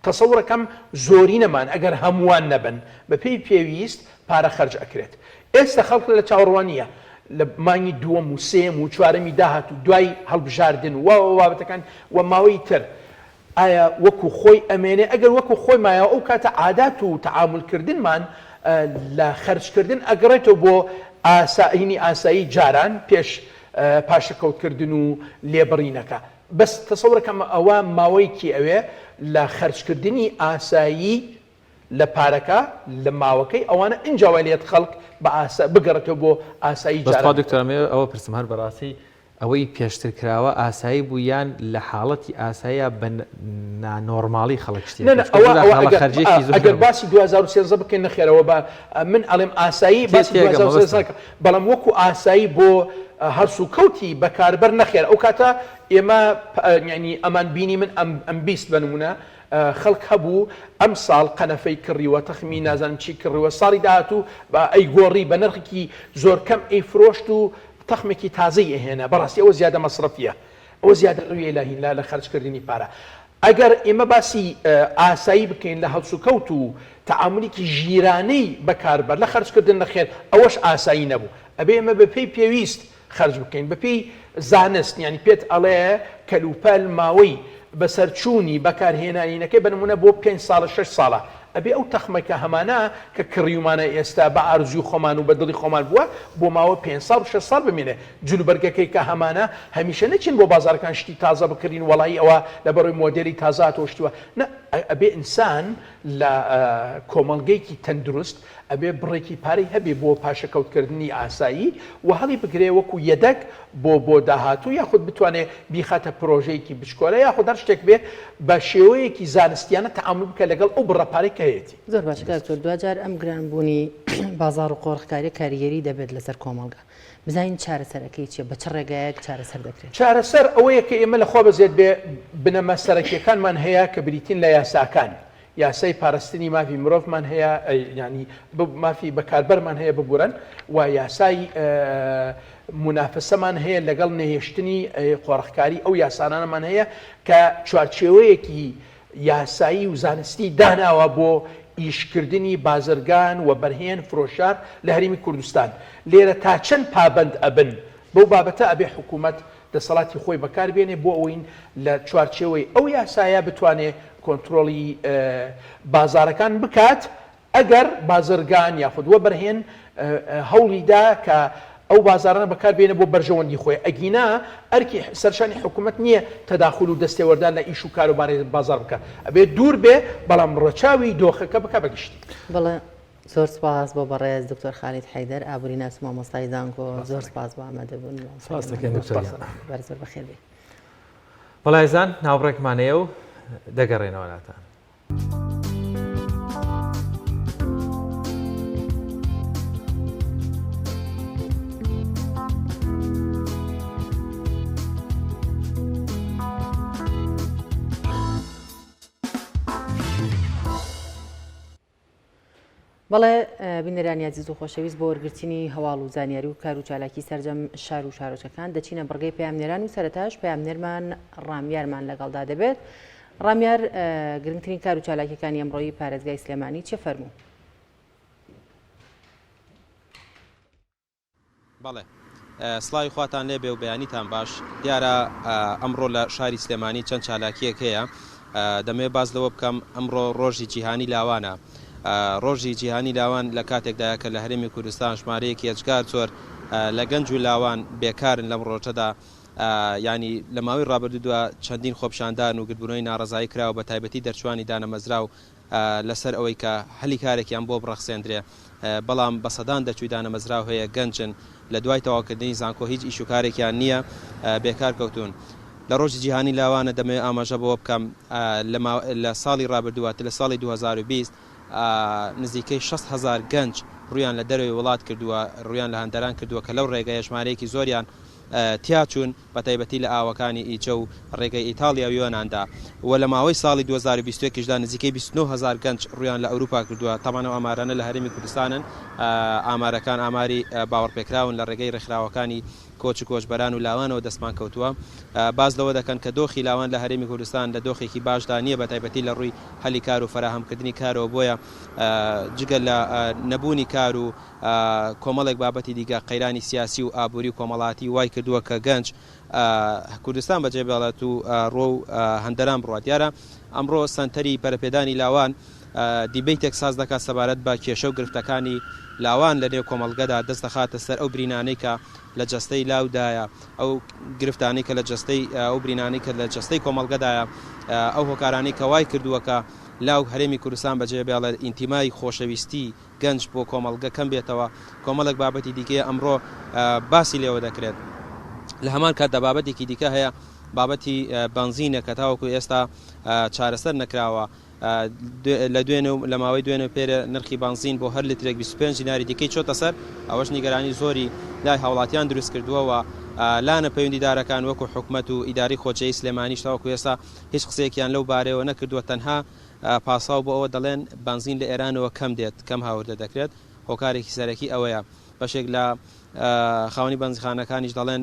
تەسەوڕەکەم زۆری نەمان ئەگەر هەمووان نەبن بەپێی پێویست پارە خەرج ئەکرێت ئێستا خەڵک لە چاوەڕوانیە لە مانگی دووەم و سێم و چوارەمی داهات و دوای هەڵبژاردن وابەتەکان و ماوەی تر ئایا وەکو خۆی ئەمێنێ ئەگەر وەکو خۆی مایەوە ئەو کاتە عادات و تەعاملکردنمان لە خەرجکردن ئەگەڕێتەوە بۆ ئاسایی ئاسایی جاران پێش پاشەکەوتکردن و لێبڕینەکە بەس تەسەوڕەکەم ئەوە ماوەیەکی ئەوێ لە خەرجکردنی ئاسایی لە پارەکە لە ماوەکەی ئەوانە ئینجاوای لێت خەڵک بگەڕێتەوە بۆ ئاسایی جاران دکتۆرەمێ ئەوە پرسم هەر بەڕاستی ئەوەی پێشتر کراوە ئاسایی بوویان لە حاڵەتی ئاسایە بە نانۆرماڵی خەڵکشتی ئەگەر باسی 2013 بکەین نەخێرەوە بە من ئەڵێم ئاسایی باسی بەڵام وەکو ئاسایی بۆ هەرس و کەوتی بەکاربەر نەخێر ئەو کاتە ئێمە ینی ئەمان بینی من ئەم بیست بنمونە خەڵک هەبوو ئەم ساڵ قەنەفەی کڕیوە تەخمی نازانم چی کڕیوە ساڵی داهاتوو بە ئەی گۆڕی بە نرخێکی زۆر کەم ئەی فرۆشت و تەخمێکی تازەی ئەهێنا بەڕاستی ئەوە زیادە مەسرفیە ئەوە زیادە ڕوویە لەهینلا لە خەرجکردنی پارە ئەگەر ئێمە باسی ئاسایی بکەین لە هەڵس و کەوت و تەعاملێکی ژیرانەی بەکاربەر لە خەرجکردن نەخێر ئەوەش ئاسایی نەبوو ئەبێ ئێمە بەپێی پێویست خەرج بکەین بەپێی زانست ینی پێت ئەڵێ کەلوپەل ماوەی بەسەرچوونی بەکارهێنانینەکەی بنمونە بۆ 5 ساڵە 6 ساڵە ئەبێ ئەو تەخمەکە هەمانە کە کڕیومانە ئێستا بە ئارزوی خۆمان و بە دڵی خۆمان بووە بۆ ماوە 5 ساڵ و 6 ساڵ بمێنێ جلوبەرگەکەی کە هەمانە هەمیشە نەچین بۆ بازارەکان شتی تازە بکردین وڵی ئەوە لە بەڕۆی مۆدێلی تازە تۆشتووە ئەبێ ئینسان لە کۆمەڵگەیەکی تەندروست ئەبێ بڕێکی پارەی هەبێ بۆ پاشەکەوتکردنی ئاسایی و هەڵی بگرێ وەکو یەدەک بۆ داهاتوو یاخود بتوانێت بیخاتە پرۆژەیەکی بچکۆلە یاخود هەر شتێک بێ بە شێوەیەکی زانستیانە تەعامل بکە لەگەڵ ئەو بڕەپارەی کە هەیەی زۆر باش کاکتۆر دوجار ئەم گرانبوونی بازار و قۆڕخکاری کاریگەری دەبێت لەسەر کۆمەڵگە بزانین چارەسەرەکەی چیە بە چ ڕێگایەک چارەسەر دەکرێت چارەسەر ئەوەیە کە ئێمە لەخوا بەزێت بێ بنەمە سەرەکیەکانمان هەیە کە بریتین لە یاساکان یاسای پاراستنی مافی مرۆڤمان هەیە ینی مافی بەکاربەرمان هەیە ببورن و یاسای منافسەمان هەیە لەگەڵ نەهێشتنی قۆڕخکاری ئەو یاسانانەمان هەیە کە چوارچێوەیەکی یاسایی و زانستی داناوە بۆ ئیشکردنی بازرگان و بەرهێن فرۆشار لە هەرێمی کوردستان لێرە تا چەند پابند ئەبن بەو بابەتە ئەبێ حکوومەت دەسەڵاتی خۆی بەکاربێنێ بۆ ئەوین لە چوارچێوەی ئەو یاسایە بتوانێت کۆنتترۆلی بازارەکان بکات ئەگەر بازرگان یاخودوە بەرهێن هەوڵیدا کە ئەو بازارانە بەکاربێنە بۆ بەرژەوەندی خۆی ئەگینا ئەرکی سەرشانی حکوومەت نییە تەداخل و دەستێوەردان لە ئیش و کاروباری بازار بکە ئەبێت دوور بێ بەڵام ڕەچاوی دۆخەکە بکە بەگشتی بەڵێ زۆر سپاس بۆ بەڕێز دکتۆر خالید حەیدەر ئابووری ناس مامۆستای زانکۆ زۆر سپاس بۆ ئامادەبوون بەرزۆر بەخێر بێ بەڵایزان ناوڕێکمانەیە و دەگەڕێنەوە لاتان. بەڵێ بینەرانی عزیز و خۆشەویست بۆ وەرگرتنی هەواڵ و زانیاری و کار و چالاکی سەرجەم شار و شارۆچەکان دەچینە بڕگەی پەیامنێران و سەرەتاش پەیامنێرمان ڕامیارمان لەگەڵدا دەبێت. ڕامیار گرنگترین کار و چالاکیەکانی ئەمڕۆیی پارێزگای سلێمانی چه فەرموو؟ بەڵێ سڵاوی خواتان لێبێ و بەیانیتان باش دیارە ئەمڕۆ لە شاری سلێمانی چەند چالاکیەک هەیە دەمێ باز لەوە بکەم ئەمڕۆ ڕۆژی جیهانی لاوانە ڕۆژی جیهانی لاوان لە کاتێکدایە کە لە هەرێمی کوردستان ژمارەیەکی ئەجگار زۆر لە گەنج و لاوان بێکارن لەم ڕۆژەدا ینی لە ماوەی ڕابردووە چەندین خۆپشاندان و گرتبوونەوەی ناڕزایی کراوە بە تایبەتی دەرچوانی دانەمەزرا و لەسەر ئەوەی کە هەلی کارێکیان بۆ بڕەخسێندرێ بەڵام بە سەدان دەچووی دانەمەزرا هەیە گەنجن لە دوای تەواوکردنی زانکۆ هیچ ئیشوکارێکیان نییە بێکار کەوتون لە ڕۆژی جیهانی لاوانە دەمێ ئاماژە بۆ بکەم لە ساڵی ڕابردووە لە ساڵی 2020 نزیکەی 6,000 گەنج ڕویان لە دەروی وڵات کردووە ڕویان لە هەندەران کردووە کە لەو ڕێگەیە ژمارەیەکی زۆریان تیاچوون بە تایبەتی لە ئاوەکانی ئیچە و ڕێگەی ئیتالیا و یۆناندا و لە ماوەی ساڵی 2021دا نزیکەی 29,000 گەنج ڕویان لە ئەوروپا کردووە تەمانە ئامارانە لە هەرێمی کوردستانن ئامارەکان ئاماری باوەڕپێکراون لە ڕێگەی ڕێکخراوەکانی کۆچ و کۆچبەران و لاوانەوە دەستمان کەوتووە باز لەوە دەکەن کە دۆخی لاوان لە هەرێمی کوردستان لە دۆخێکی باشدا نییە بە تایبەتی لە ڕووی هەلی کار و فراهەمکردنی کارەوە بۆیە جگە لە نەبوونی کار و کۆمەڵێک بابەتی دیگە قەیرانی سیاسی و ئابووری و کۆمەڵاتی وای کردووە کە گەنج کوردستان بەجێبێڵێت و ڕۆ و هەندەران بڕات دیارە ئەمڕۆ سەنتەری پەرەپێدانی لاوان دیبەیتێک ساز دەکات سەبارەت بە کێشە و گرفتەکانی لاوان لە نێو کۆمەڵگەدا دەست دەخاتە سەر ئەو برینانەی کە لە جەستەی لاودایە ئەو گرفتانی کە لە جەستەی ئەو برینانی کە لە جەستەی کۆمەڵگەدایە ئەو هۆکارانی کە وای کردووەکە لاو هەرێمی کوردستان بەجێبێڵێت ئینتیمای خۆشەویستی گەنج بۆ کۆمەڵگە کەم بێتەوە کۆمەڵێک بابەتی دیکە ئەمڕۆ باسی لێوە دەکرێت لە هەمان کاتدا بابەتێکی دیکە هەیە بابەتی بنزینە کە تاوەکو ئێستا چارەسەر نەکراوە لە دوێنێ و لە ماوەی دوێنێ پێرە نرخی بنزین بۆ هەر لیترێک 25 دیناری دیکەی چۆتە سەر ئەوەش نیگەرانی زۆری لای هاوڵاتیان دروست کردووەوە لانە پەیوەندیدارەکان وەکو حکومەت و ئیداری خۆچەی سلێمانیش تاوەکو ئێستا هیچ قسەیەکیان لەو بارەوە نەکردووە تەنها پاساو بۆ ئەوە دەڵێن بنزین لە ئێرانەوە کەم دێت کەم هاوردە دەکرێت هۆکارێکی سەرەکی ئەوەیە بەشێک لە خاوەنی بنزینخانەکانیش دەڵێن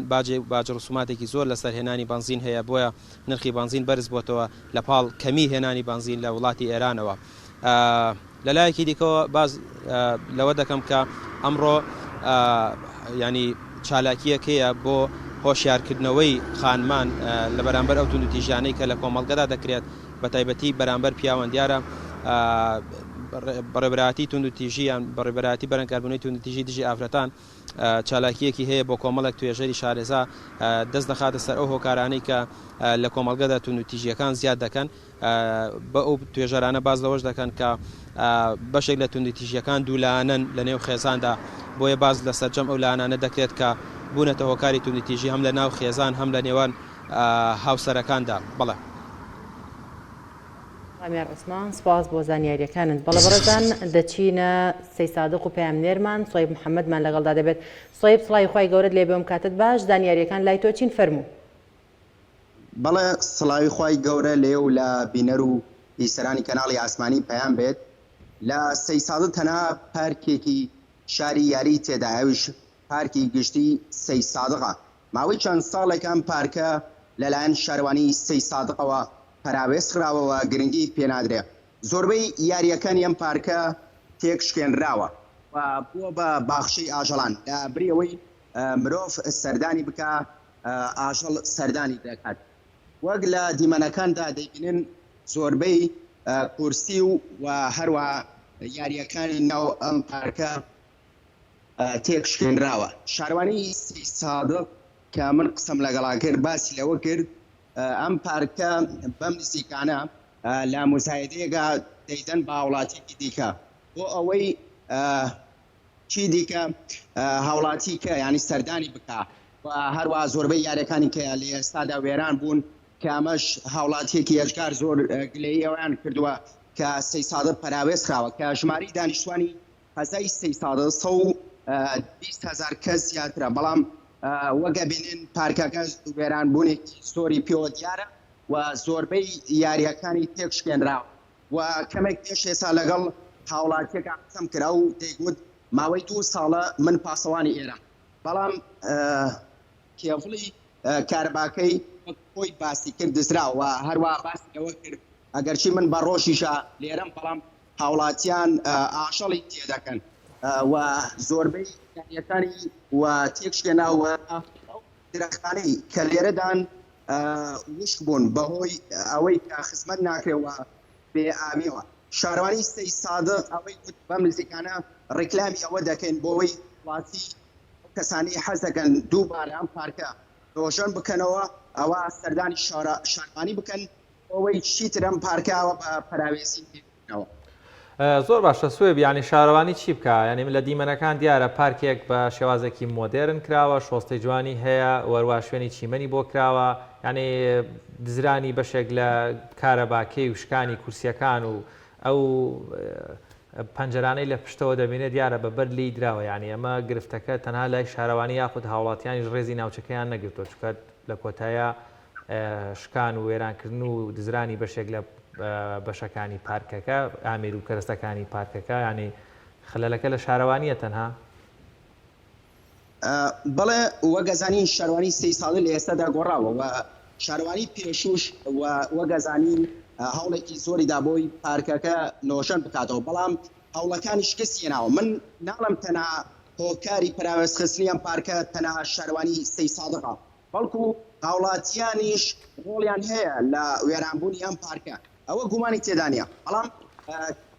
باجە ڕسوماتێکی زۆر لە سەرهێنانی بنزین هەیە بۆیە نرخی بنزین بەرز بۆتەوە لە پاڵ کەمی هێنانی بنزین لە وڵاتی ئێرانەوە لەلایەکی دیکەوە باز لەوە دەکەم کە ئەمڕۆ ینی چالاکیەکەیە بۆ هۆشیارکردنەوەی خانمان لە بەرامبەر ئەو توندوتیژانەی کە لە کۆمەڵگەدا دەکرێت بە تایبەتی بەرامبەر پیاوەن دیارە بەڕێبەراتی توندوتیژیان بەڕێبەراتی بەرەنکاربوونەوەی توندوتیژی دژی ئافرەتان چالاکیەکی هەیە بۆ کۆمەڵێک توێژەری شارێزا دەست دەخاتە سەر ئەو هۆکارانەی کە لە کۆمەڵگەدا توندوتیژیەکان زیاد دەکەن بە ئەو توێژەرانە باز لەوەش دەکەن کە بەشێک لە توندوتیژیەکان دوولانن لە نێو خێزاندا بۆیە باز لە سەرجەم ئەو لانانە دەکرێت کە بوونەتە هۆکاری توندوتیژی هەم لە ناو خێزان هەم لە نێوان هاوسەرەکاندا بڵێ ئەمیر عوسمان سپاس بۆ زانیاریەکانت بەڵێ بەڕێزان دەچینە سەی سادق و پەیامنێرمان سۆیب محەممەدمان لەگەڵدا دەبێت سۆیب سڵای خوای گەورەت لێ بێم کاتت باش زانیاریەکان لای تۆ چین فەرموو بەڵێ سڵاوی خوای گەورە لێ و لە بینەر و بیسەرانی کەناڵی ئاسمانی پەیام بێت لە سەی سادق تەنها پارکێکی شاری یاری تێداویش پارکی گشتی سەی سادقە ماوەی چەند ساڵێکم پارکە لەلایەن شارەوانی سەی سادقەوە پەراوێز خراوەوە گرنگی پێنادرێ زۆربەی یاریەکانی ئەم پارکە تێک شکێنراوە و بووە بە باخشەی ئاژەڵان لە بریەوەی مرۆڤ سەردانی بکە ئاژەڵ سەردانی دەکات وەک لە دیمەنەکاندا دەبینن زۆربەی کورسی و هەروە یاریەکانی ناو ئەم پارکە تێک شکێنراوە شارەوانی سەی سادق کە من قسەم لەگەڵا کرد باسی لەوە کرد ئەم پارکە بەم نزیکانە لە مزایدەیەکە دەیدەن بە هاوڵاتێکی دیکە بۆ ئەوەی چی دیکە هاوڵاتی کە ینی سەردانی بکە و هەروە زۆربەی یاریەکانی کە لە ئێستادا وێران بوون کە ئەمەش هاوڵاتیەکی هێشکار زۆر گلەیی ئەویان کردووە کە سەی سادق پەراوێز خراوە کە ژماری دانیشتوانی هەزای سەی سادق 120,000 کەس زیاترە بەڵام وەگە بینن پارکەکە وێران بوونێکی زۆری پێوە دیارە و زۆربەی یاریەکانی تێک شکێنراوە و کەمێک پێش ێسا لەگەڵ هاوڵاتیەکان قسەم کرا و دەیگوت ماوەی 2 ساڵە من پاسەوانی ئێرە بەڵام کێڤڵی کارباکەی خۆی باسی کرد دزرا و هەروە باسی لەوە کرد ئەگەرچی من بە ڕۆژیشە لێرەم بەڵام هاوڵاتیان ئاشەڵی تێدەکەن و زۆربەی یاریەکانی و تێکشێناوە درەختانەی کە لێرەدان وشک بوون بەهۆی ئەوەی کە خزمەت ناکرێەوە بێ ئامیەوە شارەوانی سەی سادق ئەوەی بەم نزیکانە ڕێکلامی ئەوە دەکەین بۆەوەی وڵاتی کەسانی حەز دەکەن دووبارە ئەم پارکە ڕۆژن بکەنەوە ئەوە سەردانی شارەوانی بکەن ئەوەی چیتر ئەم پارکاوە بە پراوێزی بکەنەوە. زۆر باشە سوێب ینی شارەوانی چی بکە ینی لە دیمەنەکان دیارە پارکێک بە شێوازێکی مۆدرن کراوە شۆستەی جوانی هەیە وەروە شوێنی چیمەنی بۆ کراوە ینی دزرانی بەشێک لە کارەباکەی و شکانی کورسیەکان و ئەو پەنجەرانەی لە پشتەوە دەبینێت دیارە بە بەرلی دراوە ینی ئەمە گرفتەکە تەنها لای شارەوانی یاخود هاوڵاتیانی ڕێزی ناوچەکەیان نەگرتووە چکە لە کۆتایە شکان و وێرانکردن و دزرانی بەشێک لە بەشەکانی پارکەکە ئامیر و کەرەستەکانی پارکەکە ینی خلەلەکە لە شارەوانیە تەنها بەڵێ وەگەزانین شارەوانی سەی ساڵی لە ئێستادا گۆڕاوە و شارەوانی پێشوش وەگەزانین هەوڵێکی زۆری دابۆی پارکەکە نۆشن بکاتەوە بەڵام هەوڵەکانی شکستی ناوە من ناڵم تەنها هۆکاری پراوێزخستنی ئەم پارکە تەنها شارەوانی سەی سادقە بەڵکو هاوڵاتیانیش ڕۆڵیان هەیە لە وێرانبوونی ئەم پارکە ئەوە گومانی تێدانە بەڵام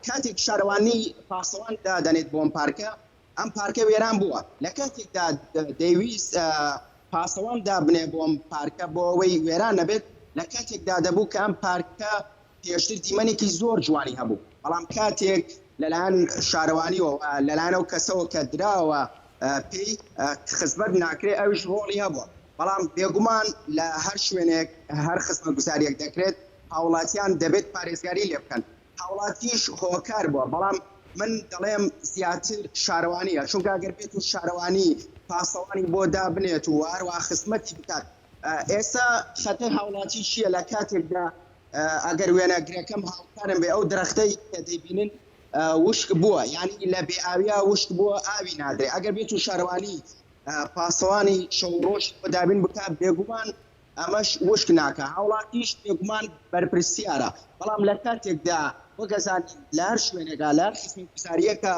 کاتێک شارەوانی پاسەوان دادەنێت بۆ ئەم پارکە ئەم پارکە وێران بووە لە کاتێکدا دەیویست پاسەوان دابنێ بۆ ئەم پارکە بۆ ئەوەی وێران نەبێت لە کاتێکدا دەبوو کە ئەم پارکە پێشتر دیمەنێکی زۆر جوانی هەبوو بەڵام کاتێک لەلایەن شارەوانیەوە لەلایەنەوە کەسەوە کە دراوە پێی خزمەت ناکرێت ئەوش ڕۆڵی هەبووە بەڵام بێگومان لە هەر شوێنێک هەر خزمەت گوزاریەک دەکرێت هاوڵاتیان دەبێت پارێزگاری لێ بکەن هاوڵاتیش هۆکار بووە بەڵام من دەڵێم زیاتر شارەوانیە چونکە ئەگەر بێت و شارەوانی پاسەوانی بۆ دابنێت و هەروە خزمەتی بکات ئێستا خەتەر هاوڵاتی چییە لە کاتێکدا ئەگەر وێنەگرەکەم هاوکارم بێ ئەو درەختەی کە دەیبینن وشک بووە یعنی لە بێئاویا وشک بووە ئاوی نادرێت ئەگەر بێت و شارەوانی پاسەوانی شەوڕۆژ بەدابین بکات بێگومان ئەمەش وشک ناکە هاوڵاتیش بێگومان بەرپرسیارە بەڵام لە کاتێکدا وەگەزان لە هەر شوێنێکا لە هەر خزمەت گوزاریەکە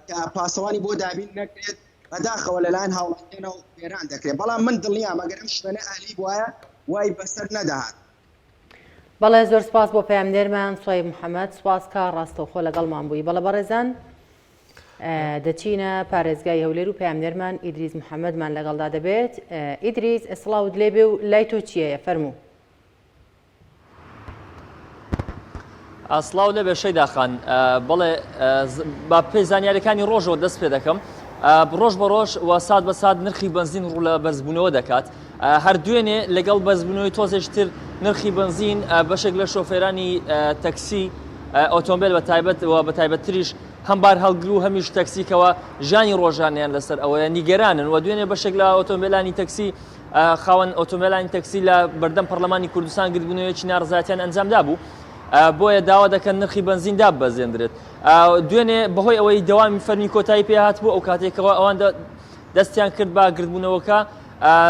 کە پاسەوانی بۆ دابین نەکرێت بەداخەوە لەلایەن هاوڵاتیانەوە وێران دەکرێت بەڵام من دڵنیام ئەگەر ئەم شوێنە ئالی وایە وای بەسەر نەدەهات. بەڵێ زۆر سپاس بۆ پەیامدێرمان سوای محەممەد سواز کا ڕاستەوخۆ لەگەڵمان بووی بەڵە بەڕێزان دەچینە پارێزگای هەولێر و پەیامدێرمان ئیدریس محەممەدمان لەگەڵدا دەبێت ئیدریس ئەسڵاوت لێبێ و لای تۆ چییە فەرموو ئاسڵاو لە بێشەی داخان بەڵێ با پێی زانیاریەکانی ڕۆژەوە دەست پێ دەکەم ڕۆژ بە ڕۆژ و سات بە سات نرخی بنزین ڕوو لە بەرزبوونەوە دەکات هەر دوێنێ لەگەڵ بەرزبوونەوەی تۆزێشتر نرخی بنزین بەشێک لە شۆفێرانی تەکسی ئۆتۆمبیل بە تایبەت و بە تایبەتتریش هەمبار هەڵگر و هەمیش تەکسیکەوە ژانی ڕۆژانیان لەسەر ئەوەیە نیگەرانن و دوێنێ بەشێک لە ئۆتۆمبیلانی تەکسی خاوەن ئۆتۆمبیلانی تەکسی لە بەردەم پەرلەمانی کوردستان گرتبوونەوەیەکی ناڕزایەتیان ئەنجامدا بوو بۆیە داوا دەکەن نرخی بنزیندا بەزێندرێت دوێنێ بەهۆی ئەوەی دەوامی فەرمی کۆتایی پێهات بوو ئەو کاتێکەوە ئەوان دەستیان کرد بە گرتبوونەوەکە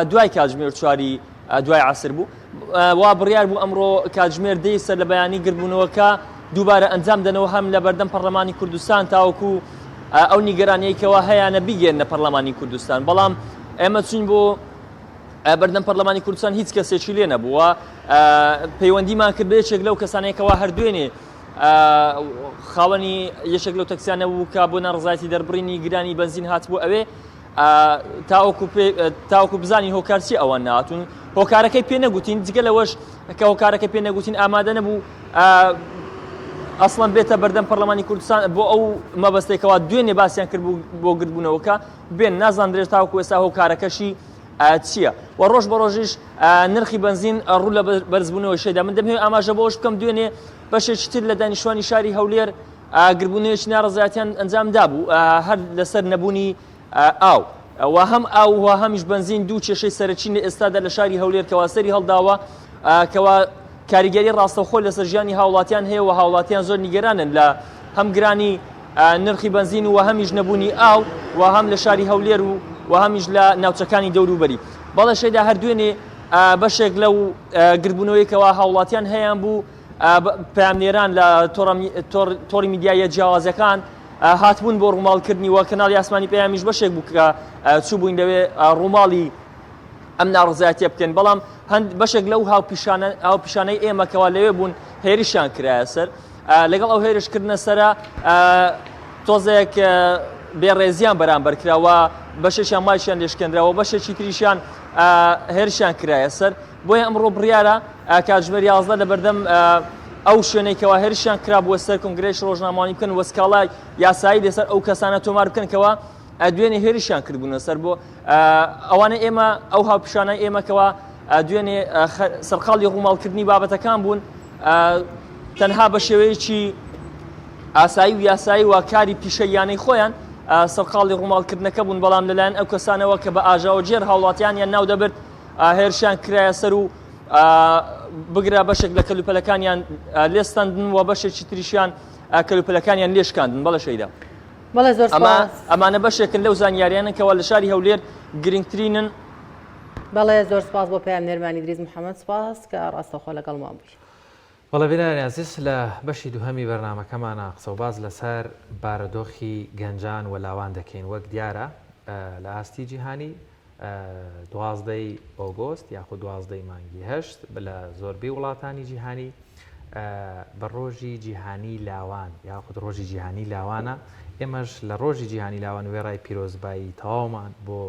دوای کاتژمێر چواری دوای عەسر بوو وا بڕیار بوو ئەمڕۆ کاتژمێر دەی سەر لە بەیانی گرتبوونەوەکە دووبارە ئەنجام دەنەوە هەم لە بەردەم پەرلەمانی کوردستان تاوەکو ئەو نیگەرانەیەکەوە هەیەە بیگەێنە پەرلەمانی کوردستان بەڵام ئێمە چوین بۆ بەردەم پەرلەمانی کوردستان هیچ کەسێکی لێ نەبووە پەیوەندیمان کرد بێچێک لەو کەسانێکەوە هەردوێنێ خاوەنی یەشێک لەو تەکسیانە بوو کە بۆ نەڕزایەتی دەربڕینی گرانی بنزین هاتبوو ئەوێ تاوەکو بزانی هۆکارچی ئەوە ناتون هۆکارەکەی پێ نەگوتین جگە لەوەش کە هۆکارەکەی پێ نەگوتین ئامادە نەبوو ئەسڵەن بێتە بەردەم پەرلەمانی کوردستان بۆ ئەو مەبەستێکەوە دوێنێ باسییان کرد بۆ گرتبوونەوەکە بێن نازانرێت تاوەکو ئێستا هۆکارەکەشی چییە و ڕۆژ بە ڕۆژیش نرخی بنزین ڕوو لە بەرزبوونەوەی شێدا من دەمێ ئاماژە بۆش بکەم دوێنێ بەشێکی تر لە دانیشتوانی شاری هەولێر گربوونەوەیەکی ناڕزایەتیان ئەنجامدا بوو هەر لەسەر نەبوونی ئاو و هەم ئاو و هەمیش بنزین دوو کێشەی سەرچین لە ئێستادا لە شاری هەولێر کەوا سەری هەڵداوە کەوا کاریگەری ڕاستەوخۆ لەسەر ژیانی هاوڵاتیان هەیە و هاوڵاتیان زۆر نیگەرانن لە هەم گرانی نرخی بنزین و هەمیش نەبوونی ئاو و هەم لە شاری هەولێر و هەمیش لە ناوچەکانی دەوروبەری بەڵێ شەیدا هەردوێنێ بەشێک لەو گربوونەوەیەکەوە هاوڵاتیان هەیەیان بوو پەیامنێران لە تۆڕی میدیایە جیاوازەکان هاتبوون بۆ ڕووماڵکردنی وە کەناڵی ئاسمانی پەیامیش بەشێک بوو کە چوو بووین لەوێ ڕووماڵی ئەم ناڕزایەتیە بکەن بەڵام هەند بەشێک لەو هاوپیشانەی ئێمەکەوا لەوێ بوون هێرشیان کرایە سەر لەگەڵ ئەو هێرشکردنە سەرە تۆزێک بێڕێزیان بەرامبەر کراوە بەشێکیان مایشیان لێشکێنراوە بەشێکی تریشیان هێرشیان کرایە سەر بۆیە ئەمڕۆ بڕیارە کاتژمێر 11 لە بەردەم ئەو شوێنێکەوە هێرشیان کرا بووە سەر کۆنگرێش ڕۆژنامەوانی بکەن وەسکاڵای یاسایی لەسەر ئەو کەسانە تۆمار بکەنکەوە دوێنێ هێرشیان کردبوونە سەر بۆ ئەوانە ئێمە ئەو هاوپیشانەی ئێمەکەوە دوێنێ سەرقاڵی ڕووماڵکردنی بابەتەکان بوون تەنها بە شێوەیەکی ئاسایی و یاسایی و کاری پیشەیانەی خۆیان سەرقاڵی ڕووماڵکردنەکە بوون بەڵام لەلایەن ئەو کەسانەوە کە بە ئاژاوە جێر هاوڵاتیانیان ناو دەبرد هێرشیان کرایە سەر و بگرا بەشێک لە کەلوپەلەکانیان لێستاندن و بەشێکی تریشیان کەلوپەلەکانیان لێشکاندن بەڵە شەیدا ئەمانە بەشێکن لەو زانیاریانەکەەوە لە شاری هەولێر گرنگترینن. بەڵێ زۆر سپاس بۆ پێیان نێرمانی دریز محەممەد سپاس کە ڕاستەخۆ لەگەڵمان بووی. بەڵێ بینانی عزیز لە بەشی دووهەمی بەرنامەکەمانە قسە و باز لەسەر بارەدۆخی گەنجان و لاوان دەکەین وەک دیارە لە ئاستی جیهانی 12 ئۆگۆست یاخود 12 مانگی هەشت لە زۆربەی وڵاتانی جیهانی بە ڕۆژی جیهانی لاوان یاخود ڕۆژی جیهانی لاوانە. ئێمەش لە ڕۆژی جیهانی لاوان وێڕای پیرۆزبایی تەواومان بۆ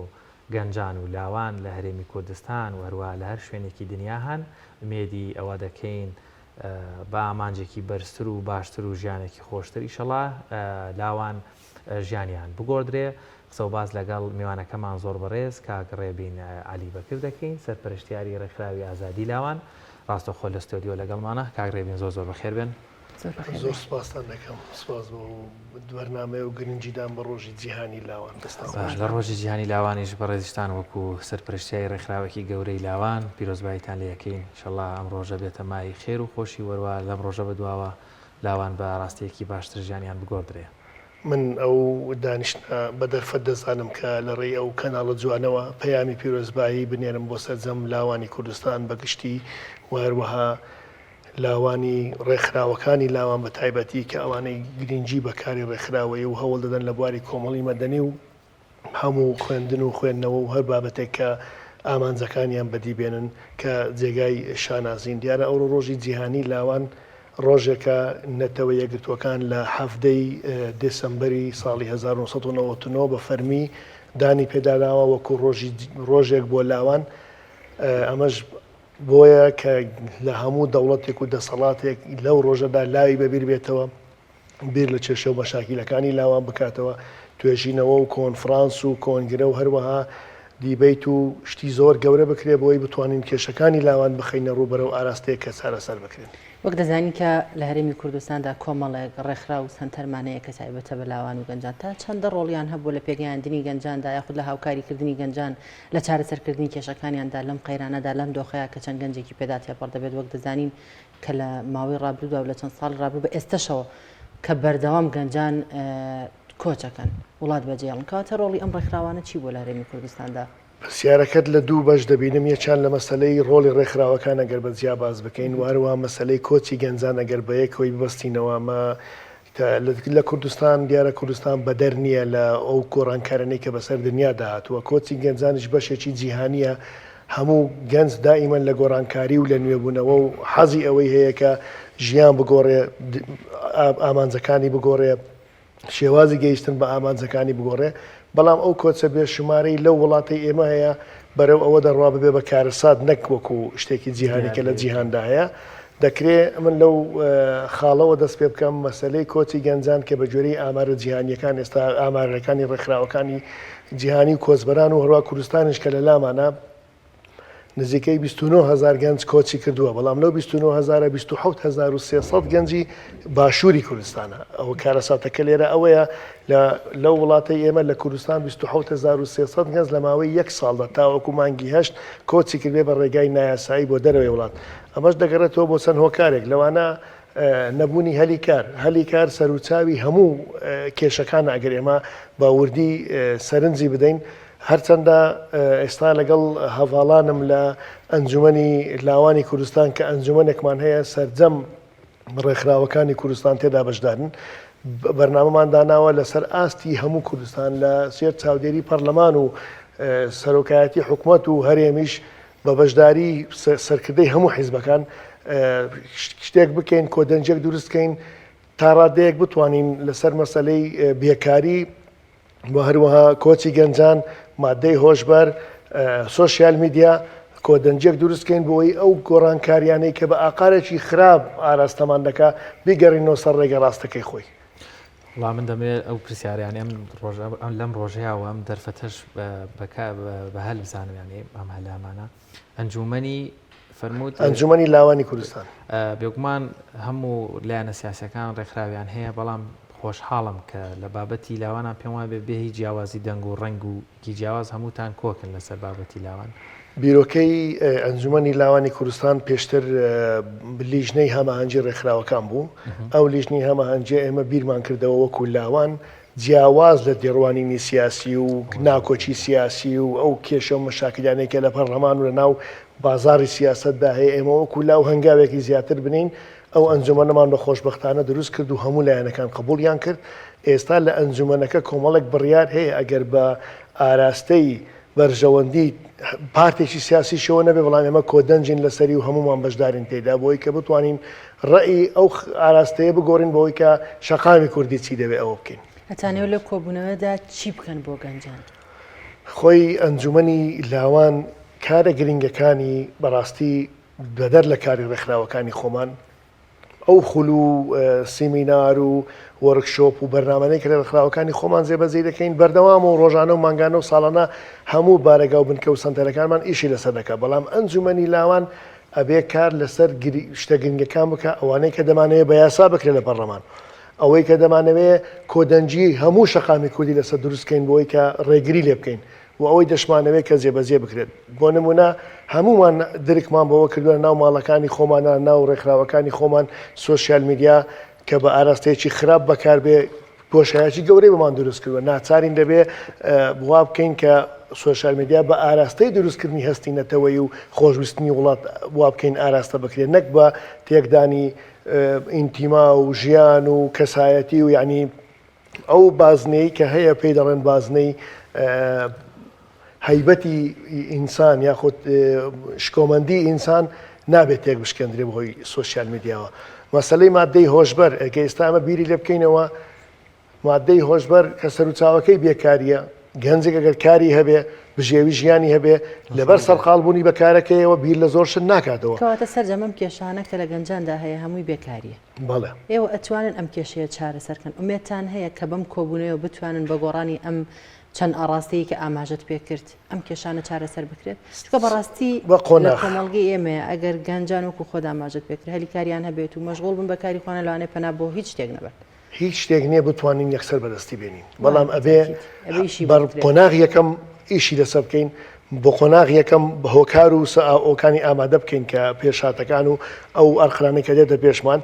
گەنجان و لاوان لە هەرێمی کوردستان و هەروە لە هەر شوێنێکی دنیا هەن مێدی ئەوە دەکەین بە ئامانجێکی بەرزتر و باشتر و ژیانێکی خۆشتر ئیشەڵا لاوان ژیانیان بگۆدرێ. قسە و باز لەگەڵ میوانەکەمان زۆر بەڕێز کاک ڕێبین علی بەکر دەکەین سەرپەرشتیاری ڕێکخراوی ئازادی لاوان ڕاستەخۆ لە ستۆدیۆ لەگەڵمانە. کاک ڕێبین زۆر زۆر بەخێر بێن. زۆر سپاسان دەکەم سپاس بۆ بەرنامەیە و گرنگیدان بە ڕۆژی جیهانی لاوان باش لە ڕۆژی جیهانی لاوانیش بەڕێزیشتان وەکو سەرپەرشتیاری ڕێکخراوێکی گەورەی لاوان پیرۆزباییتان لە یەکەین ئینشەڵڵا ئەم ڕۆژە بێتە مای خێر و خۆشی وەروە لەم ڕۆژە بەدواوە لاوان بە ڕاستیەکی باشتر ژیانیان بگۆدرێ. من ئەو دانیشتە بە دەرفەت دەزانم کە لە ڕێی ئەو کەناڵە جوانەوە پەیامی پیرۆزبایی بنێرم بۆ سەرجەم لاوانی کوردستان بەگشتی وهروەها لاوانی ڕێکخراوەکانی لاوان بە تایبەتی کە ئەوانەی گرنگی بەکاری ڕێکخراوەیە و هەوڵ دەدەن لە بواری کۆمەڵی مەدەنی و هەموو خوێندن و خوێندنەوە و هەر بابەتێک کە ئامانجەکانیان بەدی بێنن کە جێگای شانازین. دیارە ئەوڕۆ ڕۆژی جیهانی لاوان ڕۆژێکە نەتەوە یەکگرتوەکان لە هەفتەی دێسەمبەری ساڵی 1990 بە فەرمی دانی پێداراوە وەکو ڕۆژێک بۆ لاوان. ئەمەش بۆیە کە لە هەموو دەوڵەتێک و دەسەڵاتێک لەو ڕۆژەدا لاوی بەبیر بێتەوە بیر لە کێشە و مەشاکیلەکانی لاوان بکاتەوە توێژینەوە و کۆنفرانس و کۆنگرە و هەروەها دیبیت و شتی زۆر گەورە بکرێ بۆی بتوانین کێشەکانی لاوان بخەینە ڕووبەرە و ئاراستەیە کە چارەسەر بکرێن. وەک دەزانین کە لە هەرێمی کوردستاندا کۆمەڵێک ڕێکخراو و سەنتەرمانەیە کە تایبەتە بە لاوان و گەنجان تا چەندە ڕۆڵیان هەبوو لە پێگەیاندنی گەنجاندا یاخود لە هاوکاریکردنی گەنجان لە چارەسەرکردنی کێشەکانیاندا لەم قەیرانەدا لەم دۆخەیە کە چەند گەنجێکی پێدا تێپەڕ دەبێت وەک دەزانین کە لە ماوەی ڕابردوودا و لە چەند ساڵ ڕابردوو بە ئێستەشەوە کە بەردەوام گەنجان کۆچەکەن وڵات بەجێڵن کاتە ڕۆڵی ئەم ڕێکخراوانە چی بوو لە هەرێمی کوردستاندا؟ پرسیارەکەت لە دوو بەش دەبینم یەکیان لە مەسلەی ڕۆڵی ڕێکخراوەکان ئەگەر بەجیا باز بکەین و هەروەها مەسلەی کۆچی گەنجان ئەگەر بەیەکەوەی ببەستینەوە لە کوردستان دیارە کوردستان بەدەر نییە لە ئەو کۆڕانکارانەی کە بەسەر دنیا داهاتووە کۆچی گەنجانش بەشێکی جیهانیە هەموو گەنج دائیمەن لە گۆڕانکاری و لە نوێبوونەوە و حەزی ئەوەی هەیە کە ژیان بگۆڕێ ئامانجەکانی بگۆڕێ شێوازی گەیشتن بە ئامانجەکانی بگۆڕێ. بەڵام ئەو کۆچە بێشمارەی لەو وڵاتی ئێمە هەیە بەرەو ئەوە دەڕوا ببێ بە کارەسات نەک وەکو شتێکی جیهانێکە لە جیهاندا هەیە. دەکرێت من لەو خاڵەوە دەست پێ بکەم مەسلەی کۆچی گەنجان کە بە جۆرەی ئامارە جیهانیەکان ئێستا ئامارەکانی ڕێکخراوەکانی جیهانی و کۆچبەران و هەروە کوردستانیش کە لە لامانە نزیکەی 29,000 گەنج کۆچی کردووە بەڵام لەو 29,000 27,300 گەنجی باشووری کوردستانە. ئەو کارەساتەکە لێرە ئەوەیە لەو وڵاتی ئێمە لە کوردستان 27,300 گەنج لە ماوەی یەک ساڵدا تاوەکو مانگی هەشت کۆچی کردێ بە ڕێگای نایاسایی بۆ دەرەوەی وڵات. ئەمەش دەگەڕێتەوە بۆ چەند هۆکارێک لەوانە نەبوونی هەلی کار سەرچاوی هەموو کێشەکان ئەگەر ئێمە باوردی سەرنجی بدەین. هەرچەندە ئێستا لەگەڵ هەڤاڵانم لە ئەنجومەنی لاوانی کوردستان کە ئەنجومەنێکمان هەیە سەرجەم ڕێکخراوەکانی کوردستان تێدا بەشدارن بەرنامەمان داناوە لەسەر ئاستی هەموو کوردستان لە سێر چاودێری پەرلەمان و سەرۆکایەتی حکوومەت و هەرێمیش بە بەشداری سەرکردەی هەموو حیزبەکان شتێک بکەین کۆدەنجێک دروستکەین تا ڕادەیەک بتوانین لەسەر مەسەلەی بێکاری بۆ هەروەها کۆچی گەنجان مادەی هۆشبەر سۆشیال میدیا کۆدەنجێک دروستکەین بۆی ئەو گۆڕانکاریانەی کە بە ئاقارێکی خراپ ئاراستەمان دەکا بیگەڕینەوە سەر ڕێگە ڕاستەکەی خۆی. وڵام من دەمێت ئەو پرسیاریانی لەم ڕۆژەیەوە ئەم دەرفەتەش بە هەل بزانیانی ئەم هەلامانە ئەنجومەنی فەرمووت ئەنجومەنی لاوانی کوردستان بێگومان هەموو لایەنە سیاسەکان ڕێکخراویان هەیە بەڵام خۆشحاڵم کە لە بابەتی لاوانان پێم وایە بێ هیچ جیاوازی دەنگ و ڕنگ و گیجیاواز هەمووتان کۆکن لەسەر بابەتی لاوان. بیرۆکەی ئەنجومەنی لاوانی کوردستان پێشتر لیژنەی هەماهەنگی ڕێکخراوەکان بوو ئەو لیژنەی هەماهەنگی ئێمە بیرمان کردەوە وەکو لاوان جیاواز لە دێڕوانینی سیاسی و ناکۆچی سیاسی و ئەو کێشە و مەشاکلانێکە لە پەرلەمان و لە ناو بازاری سیاستدا هەیە ئێمە وەکو لاو هەنگاوێکی زیاتر بنین ئەو ئەنجومەنەمان بە خۆشبەختانە دروست کرد و هەموو لایەنەکان قبولیان کرد. ئێستا لە ئەنجومەنەکە کۆمەڵێک بڕیار هەیە ئەگەر بە ئاراستەی بەرژەوەندی پارتێکی سیاسی شەوە نەبێ بەڵام ئێمە کۆدەنجین لەسەری و هەمومان بەشدارین تێدا بۆی کە بتوانین ڕێی ئەو ئاراستەیە بگۆڕین بەوەی کە شەقامی کوردی چی دەوێت ئەوە بکەین. هەتانەوە لە کۆبوونەوەدا چی بکەن بۆ گەنجان؟ خۆی ئەنجومەنی لاوان کارە گرنگەکانی بەڕاستی بەدەر لە کاری ڕێکخراوەکانی خۆمان ئەو خول و سیمینار و وەرکشۆپ و بەرنامەی کە لە ڕێکخراوەکانی خۆمان جێبەجێ دەکەین بەردەوام و ڕۆژانە و مانگانە و ساڵانە هەموو بارەگا و بنکە و سنتەرەکانمان ئیشی لەسەر دەکات بەڵام ئەنجومەنی لاوان ئەبێ کار لەسەر شتە گرنگەکان بکە ئەوانەی کە دەمانەوێت بە یاسا بکرێت لە پەرلەمان ئەوەی کە دەمانەوێت کۆدەنجی هەموو شەقامی کوردی لەسەر دروستکەین بۆی کە ڕێگری لێ بکەین و ئەوەی دەشمانەوێت کە جێبەجێ بکرێت بۆ نمونە هەمومان درکمان بەوە کردووە ناو ماڵەکانی خۆمانە ناو ڕێکخراوەکانی خۆمان سۆشیال میدیا کە بە ئاراستەیەکی خراپ بەکار بێ پۆشایەکی گەورەی بەمان دروست کردووە ناچارین دەبێ وا بکەین کە سۆشیال میدیا بە ئاراستەی دروستکردنی هەستینەتەوەی و خۆشویستنی وڵات وا بکەین ئاراستە بکرێت نەک بە تێکدانی ئینتیما و ژیان و کەسایەتی و یعنی ئەو بازنەی کە هەیە پێی دەڵێن بازنەی هەیبەتی ئینسان یاخود شکۆمەندی ئینسان نابێت تێک بشکێندرێ بەهۆی سۆشیال میدیاوە. مەسەلەی مادەی هۆشبەر ئەگە ئێستا ئەمە بیری لێ بکەینەوە مادەی هۆشبەر کە سەرچاوەکەی بێکاریە گەنجێک ئەگەر کاری هەبێ بژێوی ژیانی هەبێ لەبەر سەرقاڵبوونی بەکارەکەیەوە بیر لە زۆر شت ناکاتەوە. کەواتە سەرجەمەم کێشانە کە لە گەنجاندا هەیە هەمووی بێکاریە. بەڵێ ئێوە ئەتوانن ئەم کێشەیە چارەسەرکەن ئومێدتان هەیە کە بەم کۆبوونەوە بتوانن بە گۆڕانی ئەم چەند ئاڕاستەیە کە ئاماژەت پێ کرد ئەم کێشانە چارەسەر بکرێت چکە بەڕاستی لە کۆمەڵگەی ئێمەیە ئەگەر گەنجان وەکو خۆ ئاماژەت پێکرد هەلی کاریان هەبێت و مەشغوڵ بن بەکاری خۆیان لەوانەیە پەنا بۆ هیچ شتێک نەبێت هیچ شتێک نییە بتوانین یەکسەر بەدەستی بێنین بەڵام ئەبێ قۆناغ یەکەم ئیشی لەسەر بکەین بۆ قۆناغ یەکەم بە هۆکار و ئۆکانی ئامادە بکەین کە پێشاتەکان و ئەو ئەرخرانەی کە دێتە پێشمان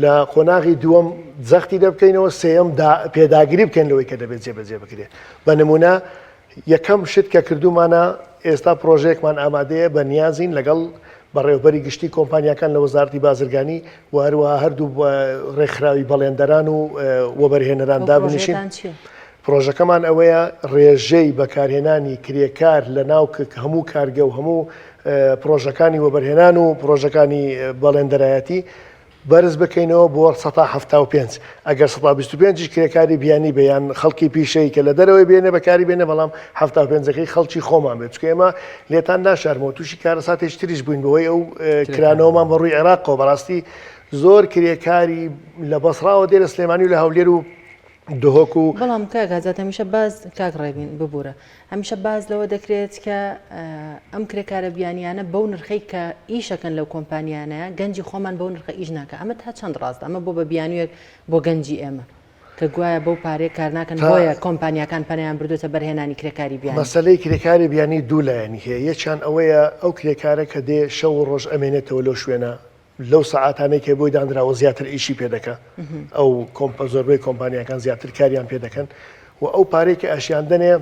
لە قۆناغی دووەم جەختی دەبکەینەوە سێەم پێداگیری بکەین لەوەی کە دەبێت جێبەجێ بکرێت بە نمونە یەکەم شت کە کردومانە ئێستا پرۆژەیەکمان ئامادەیە بە نیازین لەگەڵ بەڕێوەبەری گشتی کۆمپانیەکان لە وەزارەتی بازرگانی و هەروەها هەردوو ڕێکخراوی بەڵێندەران و وەبەرهێنەران دابنیشین. پرۆژەکەمان ئەوەیە ڕێژەی بەکارهێنانی کرێکار لە ناو هەموو کارگە و هەموو پرۆژەکانی وەبەرهێنان و پرۆژەکانی بەڵێندەرایەتی بەرز بکەینەوە بۆ 175 ئەگەر 125 کرێکاری بیانی بەیان خەڵکی پیشەی کە لە دەرەوەی بێنێ بەکاری بێنێ بەڵام 75ەکەی خەڵکی خۆمان بێت چکە ئێمە لێتان ناشارمەوە تووشی کارە ساتێک تریش بووین بەوەی ئەو کرانەوەمان بەڕووی عێراقەوە بەڕاستی زۆر کرێکاری لە بەسڕاوە دێ لە سلێمانی و لە هەولێر و دهۆک و بەڵام کاگازات هەمیشە باز کاک ڕێبین ببوورە هەمیشە باز لەوە دەکرێت کە ئەم کرێکارە بیانیانە بەو نرخەی کە ئیشەکەن لەو کۆمپانیانەیە گەنجی خۆمان بەو نرخە ئیش ناکە ئەمە تا چەند ڕاست ئەمە بۆ بە بیانوێک بۆ گەنجی ئێمە کە گوایە بەو پارێک کار ناکەن بۆیە کۆمپانیەکان پەنیان بردوتە بەرهێنانی کرێکاری بیانی. مەسەلەی کرێکاری بیانی دوو لایەنی هەیە یەکیان ئەوەیە ئەو کرێکارە کە دێ شەو و ڕۆژ ئەمێنێتەوە لەو شوێنە لەو سەعاتانەی کە بۆی دانراوە زیاتر ئیشی پێ دەکە ئەو زۆربەی کۆمپانیەکان زیاتر کاریان پێ دەکەن و ئەو پارێکی ئاشیان دەنێ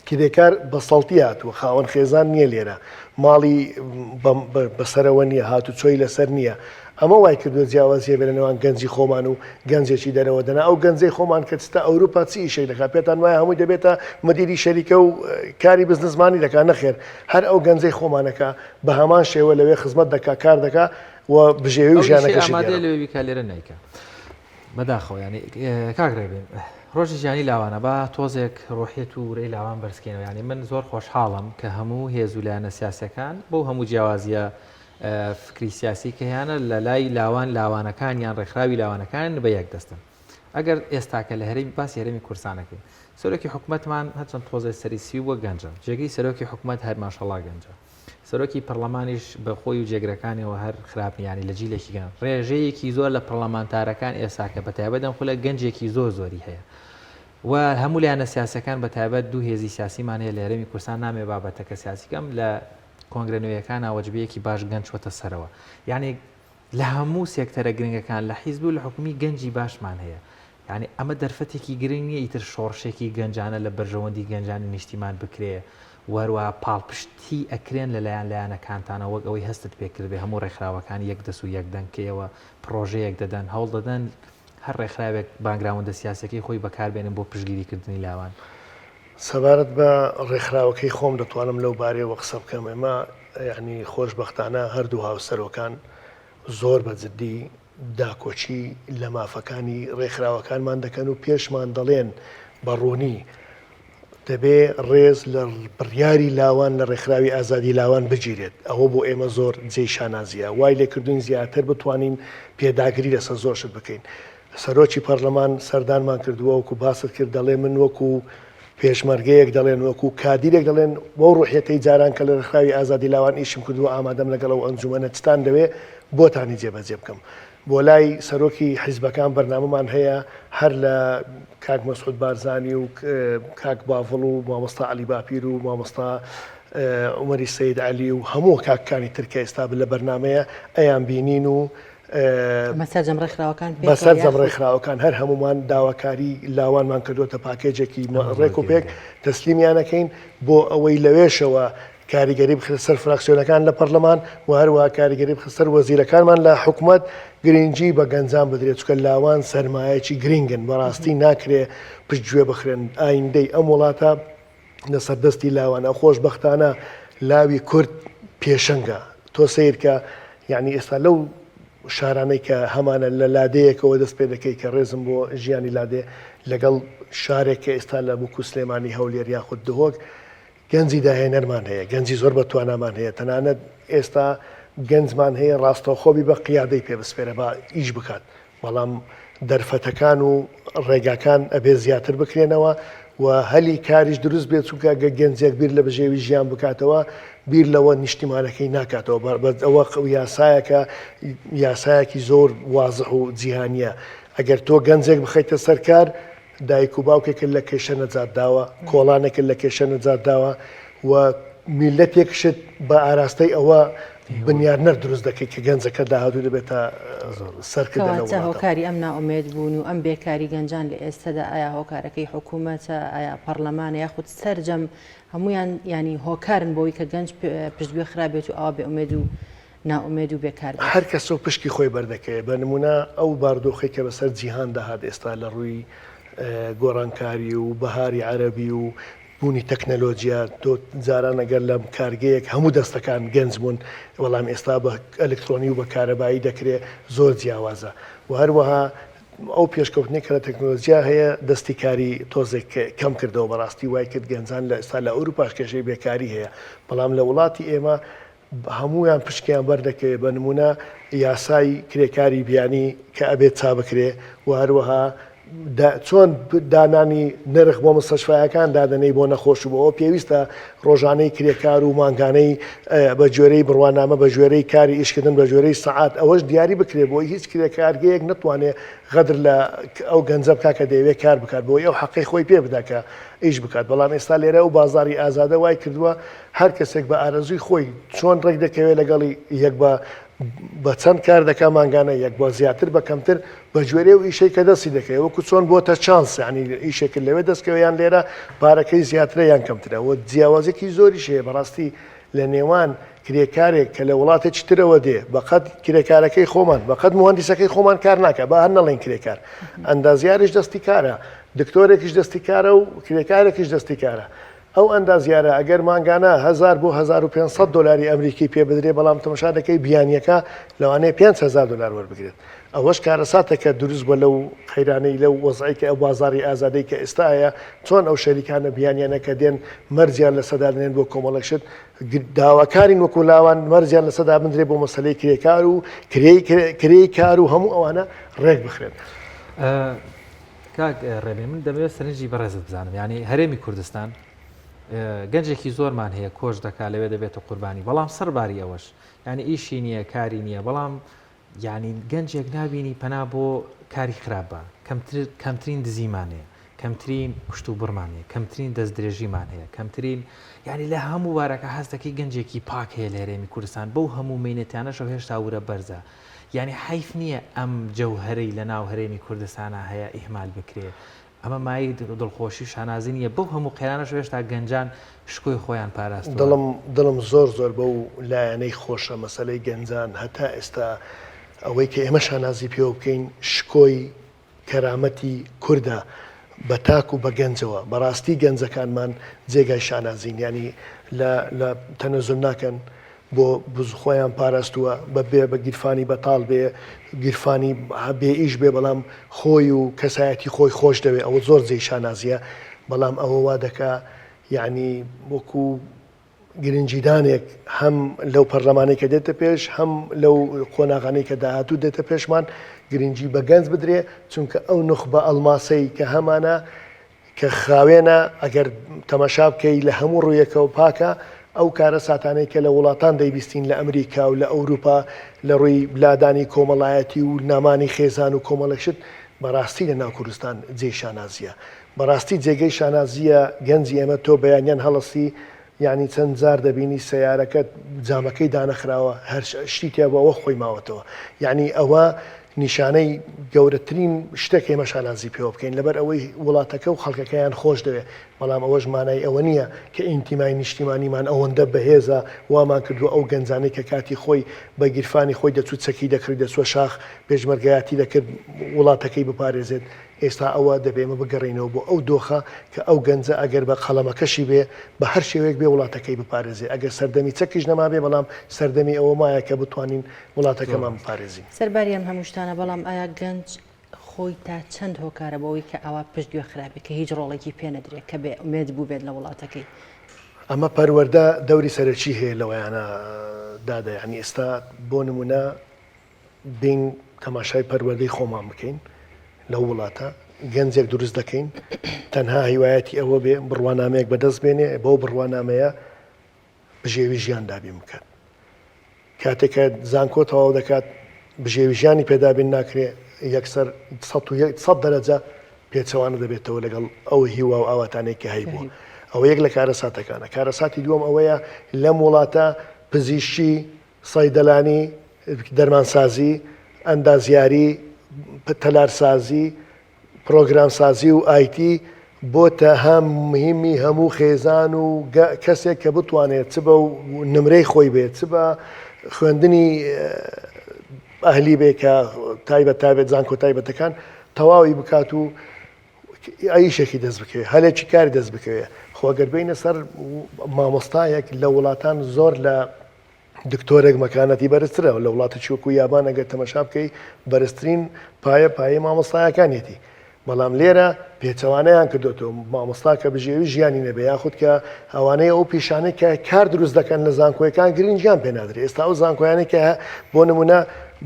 کرێکار بەسەڵتی هاتووە خاوەن خێزان نییە لێرە ماڵی بەسەرەوە نییە هاتوچۆی لەسەر نییە ئەمە وای کردو جیاوازیە بێ لە نێوان گەنجی خۆمان و گەنجێکی دەرەوە دەنا ئەو گەنجەی خۆمان کە چتا ئەوروپا چی ئیشەی دەکات پێتان وایە هەمووی دەبێتە مدیری شەریکە و کاری بزنسمانی دەکات نەخێر هەر ئەو گەنجەی خۆمانەکە بە هەمان شێوە لەوێ خزمەت دەکات کار دەکات و بژێوی و ژیانەکەشی لەوێ بیکا لێرە نیکە بەداخەوە ینی کاگرێ بێن ڕۆژی ژیانی لاوانە بە تۆزێک ڕۆحێت و ورەی لاوان بەرزکەینەوە ینی من زۆر خۆشحاڵم کە هەموو هێز و لایەنە سیاسەکان بۆ هەموو جیاوازیە فکری سیاسی کەیانە لە لای لاوانەکان یان ڕێکخراوی لاوانەکان بە یەک دەستن ئەگەر ئێستاکە لە هەرێمی باسی هەرێمی کورسانەکەی سەرۆکی حکوومەتمان هەچەند تۆزای سەریسی وە گەنجە جێگەی سەرۆکی حکوومەت هەر ماشەڵا گەنجە سەرۆکی پەرلەمانیش بە خۆی و جێگرەکانیەوە هەر خراپنیانی لە جیلێکی گەن ڕێژەیەکی زۆر لە پەرلەمانتارەکان ئێساکە بە تایبەت دەمخولە گەنجێکی زۆری هەیە و هەموو لایەنە سیاسەکان بە تایبەت دوو هێزی سیاسیمان هەیە لە هەرێمی کورسان نامێ بابەتەکە سیاسیکەم لە کۆنگرە نوێیەکان ئاوەجبەیەکی باش گەنج وەتە سەرەوە یعنی لە هەموو سێکتەرە گرنگەکان لە حیزب و لە حکومی گەنجی باشمان هەیە یعنی ئەمە دەرفەتێکی گرنگ نیە ئیتر شۆڕشێکی گەنجانە لە بەرژەوەندی گەنجانی نیشتیمان بکرێ وەروە پاڵپشتی ئەکرێن لەلایەن لایەنەکانتانە وەک ئەوەی هەستت پێکرد بێ هەموو ڕێکخراوەکان یەک دەست و یەک دەنکەوە پرۆژەیەک دەدەن هەوڵ دەدەن هەر ڕێکخراوێک بانگراوەندە سیاسەکەی خۆی بەکاربێنن بۆ پشتگیریکردنی لاوان سەبارەت بە ڕێکخراوەکەی خۆم دەتوانم لەو بارەیەوە قسە بکەم ئێمە یعنی خۆشبەختانە هەردوو هاوسەرۆکان زۆر بەجددی داکۆچی لە مافەکانی ڕێکخراوەکانمان دەکەن و پێشمان دەڵێن بەڕوونی دەبێ ڕێز لە بڕیاری لاوان لە ڕێکخراوی ئازادی لاوان بگیرێت ئەوە بۆ ئێمە زۆر جێی شانازیە وای لێکردوین زیاتر بتوانین پێداگری لەسەر زۆرشت بکەین سەرۆکی پەرلەمان سەردانمان کردووە وەکو باست کرد دەڵێ من وەکو پێشمەرگەیەک دەڵێن وەکو کادیرێک دەڵێن بۆ ڕوحەتەی جاران کە لە ڕێکخراوی ئازادی لاوان ئیشم کردووە ئامادەم لەگەڵ ئەو ئەنجومەنە چتان دەوێ بۆتانی جێبەجێ بکەم بۆ لای سەرۆکی حیزبەکان بەرنامەمان هەیە هەر لە کاک مەسعود بارزانی و کاک باڤڵ و مامۆستا عەلی باپیر و مامۆستا عومەری سەید عەلی و هەموو کاکانی ترکە ئێستا لە بەرنامەیە ئەیان بینین و بەسەر ڕێکخراوەکان هەر هەمومان داواکاری لاوانمان کردوتە پاکێجێکی ڕێک و پێک تەسلیمیانەکەین بۆ ئەوەی لەوێشەوە کاریگەری بخرێت سەر فراکسیۆنەکان لە پەرلەمان و هەروەها کاریگەری بخرێت سەر وەزیرەکانمان لە حکوومەت گرنگجی بە گەنجان بدرێت چکە لاوان سەرمایەکی گرنگن بەڕاستی ناکرێ پشتگوێ بخرێن ئایندەی ئەم وڵاتە لەسەر دەستی لاوانە خۆشبەختانە لاوی کورد پێشەنگە تۆ سیرکە یعنی ئێستا لەو شارانەی کە هەمانە لە لادەیەکەوە دەست پێ دەکەی کە ڕێزم بۆ ژیانی لادێ لەگەڵ شارێکە ئێستا لە بووکو سلێمانی هەولێر یاخود دهۆک گەنجی داهێنەرمان هەیە گەنجی زۆر بەتوانامان هەیە تەنانەت ئێستا گەنجمان هەیە ڕاستەوخۆبی بە قیادەی پێبسپێرە بە ئیش بکات بەڵام دەرفەتەکان و ڕێگاکان ئەبێ زیاتر بکرێنەوە و هەلی کاریش دروست بێت چونکە گە گەنجێک بیر لە بژێوی ژیان بکاتەوە بیر لەوە نیشتیمانەکەی ناکاتەوە ئەوە یاسایەکە یاسایەکی زۆر وازح و جیهانیە ئەگەر تۆ گەنجێک بخەیتە سەرکار دایک و باوکێکن لە کێشە نەجات داوە کۆڵانێکن لە کێشە نەجات داوە و میلەتێکشت بە ئاراستەی ئەوە بنیارنەر دروست دەکەی کە گەنجەکە داهاتوو دەبێتە سەرکردنەوە هۆکاری ئەم ناومێد بوون و ئەم بێکاری گەنجان لە ئێستادا ئایا هۆکارەکەی حکوومەتە ئایا پەرلەمانە یاخود سەرجەم هەمویان ینی هۆکارن بۆی کە گەنج پشتگوێ خراپێت و ئەوە بێ ئومێد و ناومێد و بێکار هەر کەس و پشکی خۆی بەردەکەی بە نمونە ئەو باردۆخی کە بەسەر جیهان داهات ئێستا لە ڕووی گۆڕانکاری و بەهاری عەرەبی و بوونی تەکنەلۆجیا تۆ جاران ئەگەر لەم کارگەیەک هەموو دەستەکان گەنج بوون وەڵام ئێستا بە ئەلکترۆنی و بە کارەبایی دەکرێت زۆر جیاوازە و هەروەها ئەو پێشکەوتنی کە لە تەکنۆلۆژیا هەیە دەستی کاری تۆزێک کەم کردەوە بەڕاستی وای کرد گەنجان لە ئێستا لە ئەوروپاش کێشەی بێکاری هەیە بەڵام لە وڵاتی ئێمە هەمویان پشکیان بەردەکەوێت بە نمونە یاسای کرێکاری بیانی کە ئەبێت چا بکرێ و هەروەها چۆن دانانی نرخ بۆ مستەشفایەکان دادنەی بۆ نەخۆش و بۆەوە پێویستە ڕۆژانەی کرێکار و مانگانەی بە جۆرەی بڕوانامە بە ژێرەی کاری ئیشکردن بە ژێرەی سەعات ئەوەش دیاری بکرێت بۆی هیچ کرێکارگەیەک نتوانێت غەدر لە ئەو گەنجە بکات کە دەیەوێت کار بکات بۆی ئەو حەقی خۆی پێ بداکە ئیش بکات بەڵام ئێستا لێرە و بازاری ئازادە وای کردووە هەر کەسێک بە ئارەزوی خۆی چۆن ڕێک دەکەوێت لەگەڵی یەک بە چەند کار دەکا مانگانە یەک بۆ زیاتر بە کەمتر بە گوێرە و ئیشەی کە دەستی دەکەی وەکو چۆن بۆتە چانس ینی ئیشێکرد لەوێ دەستکەوە یان لێرە پارەکەی زیاترە یان کەمترە و جیاوازێکی زۆری شەیە بەڕاستی لە نێوان کرێکارێک کە لە وڵاتێکی ترەوە دێ بەقەت کرێکارەکەی خۆمان بەقەت مهندسەکەی خۆمان کار ناکە بە هەر نەڵێن کرێکار ئەندازیاریش دەستی کارە دکتۆرێکیش دەستی کارە و کرێکارێکیش دەستی کارە ئەو ئەندازیارە ئەگەر مانگانە 1000 بۆ 1500 دلاری ئەمریکی پێ بدرێ بەڵام تەماشا دەکەی بیانیەکە لەوانەیە 5000 دلار وەربگرێت ئەوەش کارەساتێکە دروست بە لەو خەیرانەی لەو وەزعیکە ئەو بازاری ئازادەی کە ئێستاە چۆن ئەو شەریکانە بیانیانەکە دێن مەرجیان لە سەدادنێن بۆ کۆمەڵەکشت داواکارین وەکو لاوان مەرجیان لە سەدا بندرێ بۆ مەسلەی کرێکار و کرێی کار و هەموو ئەوانە ڕێک بخرێن. کاک ڕێبێ من دەبێت سەرنجی بەڕێزت بزانم ینی هەرێمی کوردستان گەنجێکی زۆرمان هەیە کۆش دەکا لەوێ دەبێتە قوربانی بەڵام سەرباری ئەوەش ینی ئیشی نییە کاری نییە بەڵام یعنی گەنجێک نبینی پەنا بۆ کاری خراپە کەمترین دزیمانەیە کەمترین کوشت و بڕمانەیە کەمترین دەست درێژیمان هەیە کەمترین ینی لە هەموو وارەکە هەستەکەی گەنجێکی پاک هەیە لە هەرێمی کوردستان بەو هەموو مینەتیانەشەوە هێشتا ورە بەرزە یعنی حیف نییە ئەم جەوهەرەی لە ناو هەرێمی کوردستانە هەیە ئیهمال بکرێ ئەمە مای دڵخۆشی شانازی نیە بەو هەموو قێرانەش هێشتا گەنجان شکۆی خۆیان پاراست دڵم زۆر بەو لایەنەی خۆشە مەسلەی گەنجان هەتا ئێستا ئەوەی کە ئێمە شانازی پێوە بکەین شکۆی کەرامەتی کووردە بە تاک و بە گەنجەوە بەڕاستی گەنجەکانمان جێگای شانازین ینی لە تەنەزل ناکەن بۆ بزخۆیان پاراستووە بەبێ بە گیرفانی بەتاڵ بێ گیرفانی بێ ئیش بێ بەڵام خۆی و کەسایەتی خۆی خۆش دەوێت ئەوە زۆر جێی شانازیە بەڵام ئەوە وا دەکا یعنی وەکو گرنجیدانێک هەم لەو پەرلەمانەی کە دێتە پێش هەم لەو قۆناغانەی کە داهاتوو دێتە پێشمان گرنگی بە گەنج بدرێ چونکە ئەو نخبە ئەڵماسەی کە هەمانە کە خاوێنە ئەگەر تەماشا بکەی لە هەموو ڕوویەکەەوە پاکە ئەو کارە ساتانەی کە لە وڵاتان دەیبیستین لە ئەمریکا و لە ئەوروپا لە ڕووی بلادانی کۆمەڵایەتی و نامانی خێزان و کۆمەڵەکشت بەڕاستی لە ناو کوردستان جێی شانازیە بەڕاستی جێگەی شانازیە گەنجی ئێمە تۆ بەیانیان هەڵەسی یعنی چەند جار دەبینی سیارەکەت جامەکەی دانەخراوە هەر شتی تیا بۆ ئەوە خۆی ماوەتەوە یعنی ئەوە نیشانەی گەورەترین شتێک ئێمە شانازی پێوە بکەین لەبەر ئەوەی وڵاتەکە و خەڵکەکەیان خۆش دەوێت بەڵام ئەوەش مانای ئەوە نییە کە ئینتیمای نیشتیمانیمان ئەوەندە بەهێزە وامان کردووە ئەو گەنجانەی کە کاتی خۆی بە گیرفانی خۆی دەچوو چەکی دەکرد دەچوە شاخ پێشمەرگایەتی دەکرد وڵاتەکەی بپارێزێت ئێستا ئەوە دەبێمە بگەڕینەوە بۆ ئەو دۆخە کە ئەو گەنجە ئەگەر بە قەڵەمەکەشی بێ بە هەر شێوەیەک بێ وڵاتەکەی بپارێزێ ئەگەر سەردەمی چەکیش نەما بێ بەڵام سەردەمی ئەوە مایە کە بتوانین وڵاتەکەمان بپارێزین سەرباریان هەمووشتانە بەڵام ئایا گەنج خۆی تا چەند هۆکارە بەوەی کە ئەوە پشتگوێ خراپێت کە هیچ ڕۆڵێکی پێ نەدرێت کە بێ ئومێد بوو بێت لە وڵاتەکەی ئەمە پەروەردە دەوری سەرەکی هەیە لەوەیانە دادا ینی ئێستا بۆ نمونە بین تەماشای پەروەردەی خۆمان بکەین لەو وڵاتە گەنجێک دروست دەکەین تەنها هیوایەتی ئەوە بێ بڕوانامەیەک بەدەست بێنێ بەو بڕوانامەیە بژێوی ژیان دابین بکات کاتێکە زانکۆ تەواو دەکات بژێوی ژیانی پێدابین ناکرێ یەکسەر 100 دەرەجە پێچەوانە دەبێتەوە لەگەڵ ئەو هیوا و ئاواتانێک کە هەیە بووە ئەوە یەک لە کارەساتەکانە کارەساتی دووەم ئەوەیە لەم وڵاتە پزیشکی سەیدەلانی دەرمانسازی ئەندازیاری تەلارسازی پرۆگرامسازی و ئایتی بۆتە هەم مهمی هەموو خێزان و کەسێک کە بتوانێت چ بە نمرەی خۆی بێت چ بە خوێندنی ئەهلی بێ کە تایبەت زانکۆ تایبەتەکان تەواوی بکات و ئایشێکی دەست بکەوێت هەلێکی کاری دەست بکەوێت خۆگەر بینە سەر مامۆستایەک لە وڵاتان زۆر لە دکتۆرێک مەکانەتی بەرزترە لە وڵاتە چوەکو یابان ئەگەر تەمەشا بکەی بەرزترین پایە مامۆستایەکانێتی بەڵام لێرە پێچەوانەیان کردوێتەوە مامۆستا کە بژێوی ژیانی نەبێ یاخود کە ئەوانەیە ئەو پیشانەی کە کار دروست دەکەن لە زانکۆیەکان گرنگیان پێ نادرێت ئێستا ئەو زانکۆیانەی کە بۆ نمونە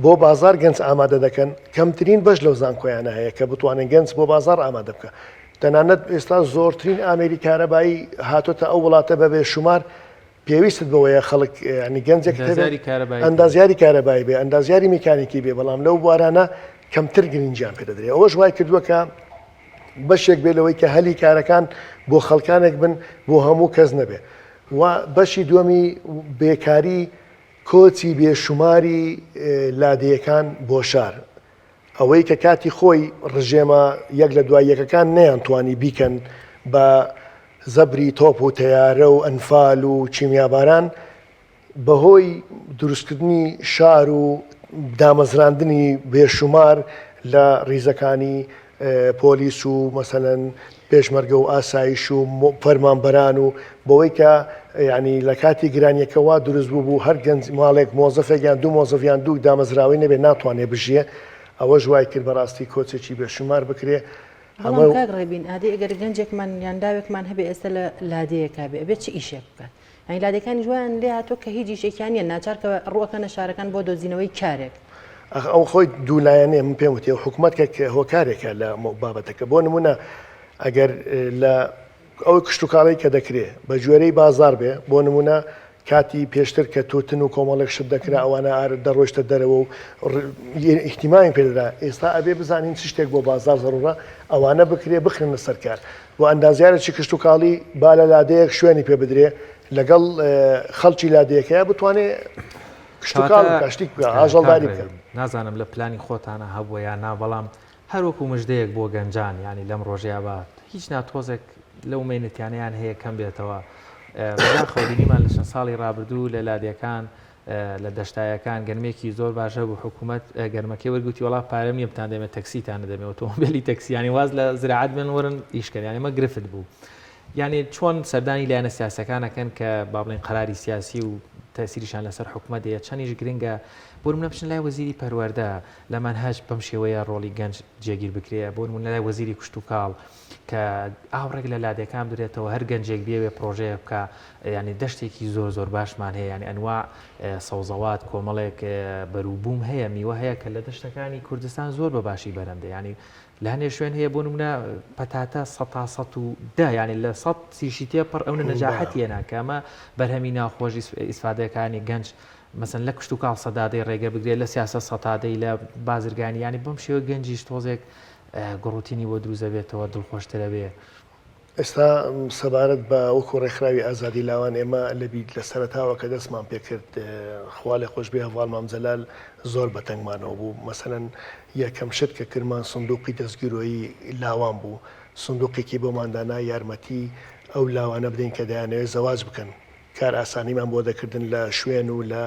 بۆ بازار گەنج ئامادە دەکەن کەمترین بەش لەو زانکۆیانە هەیە کە بتوانن گەنج بۆ بازار ئامادە بکە تەنانەت ئێستا زۆرترین ئامێری کارەبایی هاتۆتە ئەو وڵاتە بەبێ شومار پێویست بەوەیە خەڵک ینی گەنجێک ئەندازیاری کارەبایی بێ ئەندازیاری میکانیکی بێ بەڵام لەو بوارانە کەمتر گرنگیان پێ دەدرێت ئەوەش وای کردووە کە بەشێک بێ لەوەی کە هەلی کارەکان بۆ خەڵکانێک بن بۆ هەموو کەس نەبێ و بەشی دووەمی بێکاری کۆچی بێشماری لادەیەکان بۆ شار ئەوەی کە کاتی خۆی ڕژێمە یەک لە دوای یەکەکان نەیانتوانی بیکەن بە زەبری تۆپ و تەیارە و ئەنفال و چیمیاباران بەهۆی دروستکردنی شار و دامەزراندنی بێشومار لە ریزەکانی پۆلیس و مەسەلەن پێشمەرگە و ئاسایش و فەرمانبەران و بەوەی کە ینی لە کاتی گرانیەکەەوە دروست بوو هەر گەنج ماڵێک مۆزەفێکیان دوو مۆزەفیان دوو دامەزراوی نەبێ ناتوانێت بژیە ئەوە ژوای کرد بەڕاستی کۆچێکی بێشومار بکرێ ڕێبین ئادی ئەگەر گەنجێکمان یانداوێکمان هەبێ ئێستا لە لادەیەکا بێ ئەبێت چ ئیشێک بکات ئەنی لادەکانی جویان لێ هاتۆ کە هیچ ئیشێکیانە ناچارکە ڕوەکەنە شارەکان بۆ دۆزینەوەی کارێک ئەو خۆی دوولایەنێ من پێم وتێ حکوومەت هۆکارێکە لە بابەتەکە بۆ نمونە ئەگەر لە ئەو کشتتوکاڵی کە دەکرێت بە جوێرەی بازار بێ بۆ نمونە کاتی پێشتر کە توتن و کۆمەڵێک شت دەکرا ئەوانە دەڕۆشتە دەرەوە و ئیحتیمامی پێدرا ئێستا ئەبێ بزانین چ شتێک بۆ بازار زەڕورە ئەوانە بکرێ بخرنە سەرکار بۆ ئەندازیارێکی کشتتوکاڵی با لە لادەیەک شوێنی پێ بدرێ لەگەڵ خەڵکی لادەیەکەیە بتوانێت کشتتوکاڵ کاشتێک ئاژەڵداری بکە نازانم لە پلانی خۆتانە هەبووە یا نا بەڵام هەروەکو مژدەیەک بۆ گەنجان ینی لەم ڕۆژەیە بات هیچ ناتۆزێک لەو مێنتیانیان هەیە کەم بێتەوە خەڵبینیمان لە چەند ساڵی ڕابردوو لە لادیەکان لە دەشتایەکان گەرمێکی زۆر باشە بوو حکوومەت گەرمەکەی وەرگوتی وڵا پارەم نیە بتان دەمێت تەکسیتان دەمێت ئۆتۆمۆبیلی تەکسیانی واز لە زراعەت بن وەرن ئیشکردیانی مە گرفت بوو یعنی چۆن سەردانی لایەنە سیاسەکانەکەن کە با بڵێن قەراری سیاسی و تەسیریشان لەسەر حکوومەت دەیە چەندیش گرنگە بۆ منە بچن لای وەزیری پەروەردە لە مەنهاج بەم شێوەیە ڕۆڵی گەنج جێگیر بکرێ بۆ منە لای وەزیری کشتتوکاڵ کە ئاوڕێک لە لادەکان درێتەوە هەر گەنجێک بێوێ پرۆژەیە بکە ینی دەشتێکی زۆر زۆر باشمان هەیە ینی ئەنوا سەوزەوات کۆمەڵێک بەروبووم هەیە میوە هەیە کە لە دەشتەکانی کوردستان زۆر بە باشی بەرەندە ینی لە هەنێ شوێن هەیە بۆ نمونە پەتاتە 100 ینی لە 100 سیشی تێپڕ ئەوە نەجاحەتیە ناکەمە بەرهەمی ناخۆشی ئیسفادەکانی گەنج مەسن لە کشتتوکاڵ سەدادەی ڕێگە بگرێت لە سیاسە سەدادەی لە بازرگانی ینی بەم شێوە گەنجیش تۆزێک گڕوتینی بۆ دروزە بێتەوە دڵخۆشترە بێ ئێستا سەبارەت بە وەکو ڕێکخراوی ئازادی لاوان ئێمە لەبییت لە سەرتاوە کە دەستمان پێکرد خوا لێ خۆش بێ هەواڵ مامزەلال زۆر بەتەنگمانەوە بوو مەسەرەن یەکەم شت کە کرمان سندوقی دەستگیرۆیی لاوان بوو سندوقێکی بۆماندانا یارمەتی ئەو لاوانە بدەین کە دەیانەوێت زەواج بکەن کار ئاسانیمان بۆ دەکردن لە شوێن و لە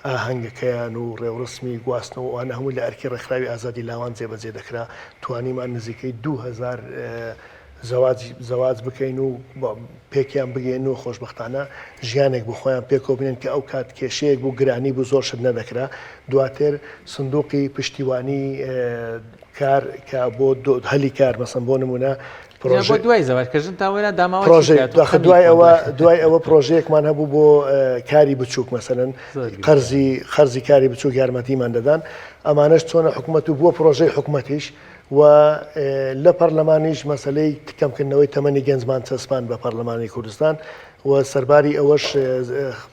ئاهەنگەکەیان و ڕێوڕسمی گواستنەوە ئەوانە هەموو لە ئەرکی ڕێکخراوی ئازادی لاوان جێبەجێ دەکرا توانیمان نزیکەی 2000 زەواج بکەین و پێکیان بگەین و خۆشببختانە ژیانێک بۆ خۆیان پێکۆبنێن کە ئەو کات کێشەیەک بوو گرانی بوو زۆر شت نەدەکرا دواتر سندوقی پشتیوانی کار کە بۆ هەلی کار مەسەن بۆ نمونە دوای زەواجکردن تاوەرە داماوە دوای ئەوە پرۆژەیەکمان هەبوو بۆ کاری بچووک مەسەرەن خەرزی کاری بچووک یارمەتیمان دەدان ئەمانەش چۆنە حکوومەت و بووە پرۆژەی حکوومەتیش و لە پەرلەمانیش مەسلەی کەمکردنەوەی تەمەنی گەنجمان چەسپان بە پەرلەمانی کوردستان و سەرباری ئەوەش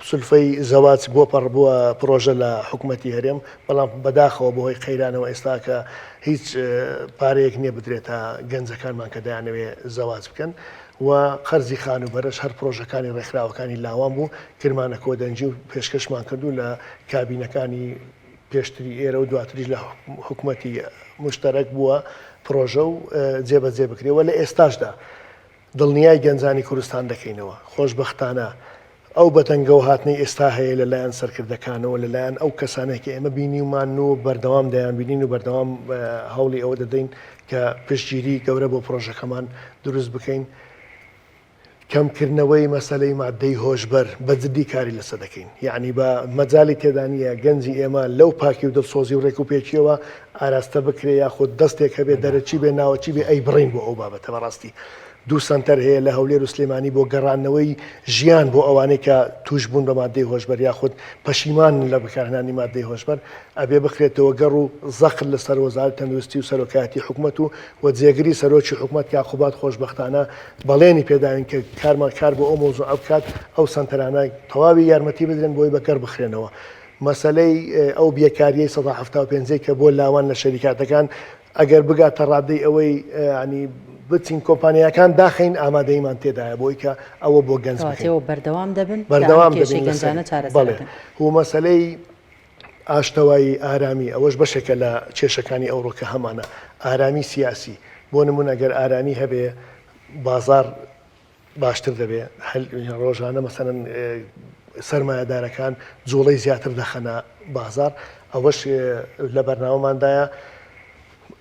سولفەی زەواج بۆ بووە پرۆژە لە حکوومەتی هەرێم بەڵام بەداخەوە بەهۆی قەیرانەوە ئێستا کە هیچ پارەیەک نییە بدرێتە گەنجەکانمان کە دایانەوێ زەواج بکەن و قەرزی خان و بەرەش هەر پرۆژەکانی ڕێکخراوەکانی لاوان بوو کرمانە کۆدەنجی و پێشکەشمان کردو لە کابینەکانی پێشتری ئێرە و دواتریش لە حکوومەتی مشتەرەک بووە پرۆژە و جێبەجێ بکرێەوە لە ئێستاشدا دڵنیای گەنجانی کوردستان دەکەینەوە خۆشببختانە ئەو بەتەنگە و هاتنی ئێستا هەیە لەلایەن سەرکردەکانەوە لەلایەن ئەو کەسانێکی ئێمە بینیمان و بەردەوام دەیان بینین و بەردەوام هەوڵی ئەوە دەدەین کە پشتگیری گەورە بۆ پرۆژەکەمان دروست بکەین کەمکردنەوەی مەسلەی مادەی هۆشبەر بەجددی کاری لەسەر دەکەین یعنی بە مەجای تێدانە گەنجی ئێمە لەو پاکی و دڵسۆزی و ڕێک و پێچیەوە ئاراستە بکرێ یاخود دەستێک هەبێت دەرەچی بێ ناوەچی بێ ئەی بڕین بۆ ئەو بابەتە بەڕاستی دوو سنتەر هەیە لە هەولێر و سلێمانی بۆ گەڕانەوەی ژیان بۆ ئەوانەی کە توش بوون بە مادەی هۆشبەر یاخود پەشیمان لە بەکارهێنانی مادەی هۆشبەر ئەبێ بخرێتەوە گەڕ و زەخر لەسەر وەزارەتی تەندروستی و سەرۆکایەتی حکوومەت و جێگیری سەرۆکی حکوومەت کە عقوبات خۆشببختانە بەڵێنی پێداوین کە کارمان کار بۆ ئەو مۆزوع بکات ئەو سنتەرانە تەواوی یارمەتی بدرێن بۆی بەکار بخرێنەوە مەسلەی ئەو بیەکاریەی 175 کە بۆ لاوان لە شەریکاتەکان ئەگەر بگاتە ڕادەی ئەوەی ینی بچین کۆمپانیەکان داخین ئامادەیمان تێدایە بۆی کە ئەوە بۆ گەنج بەردەوام دەبن بەڵێ و مەسلەی ئاشتەوایی ئارامی ئەوەش بەشێکە لە کێشەکانی ئەوڕۆکە هەمانە ئارامی سیاسی بۆ نمونە ئەگەر ئارامی هەبێ بازار باشتر دەبێ ڕۆژانە مەسەن سەرمایهدارەکان جوڵەی زیاتر دەخەنە بازار ئەوەش لە بەرنامەماندایە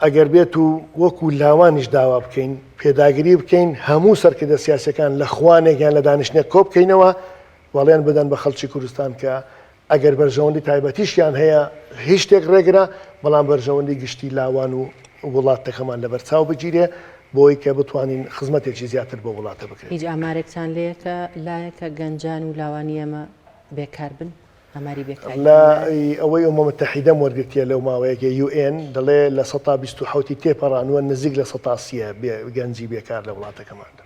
ئەگەر بێت و وەکو لاوانیش داوا بکەین پێداگیری بکەین هەموو سەرکردە سیاسەکان لە خوانێکیان لە دانیشتێک کۆ بکەینەوە وەڵیان بدەن بە خەڵکی کوردستان کە ئەگەر بەرژەوەندی تایبەتیشیان هەیە هیچ شتێک ڕێگرە بەڵام بەرژەوەندی گشتی لاوان و وڵاتەکەمان لەبەرچاو بگیرێ بۆی کە بتوانین خزمەتێکی زیاتر بۆ وڵاتە بکرێت. هیچ ئامارێکتان لەیەکە لایەکە گەنجان و لاوانی ئەمە بێکار بن ئەماری بێکار لە ئەوەی ئەمم متحیدە وەرگرتیە لەو ماوەیەکە UN دەڵێ لە 1970 تێپەڕانوە نزیک لە 100 گەنجی بێکار لە وڵاتەکەماندا.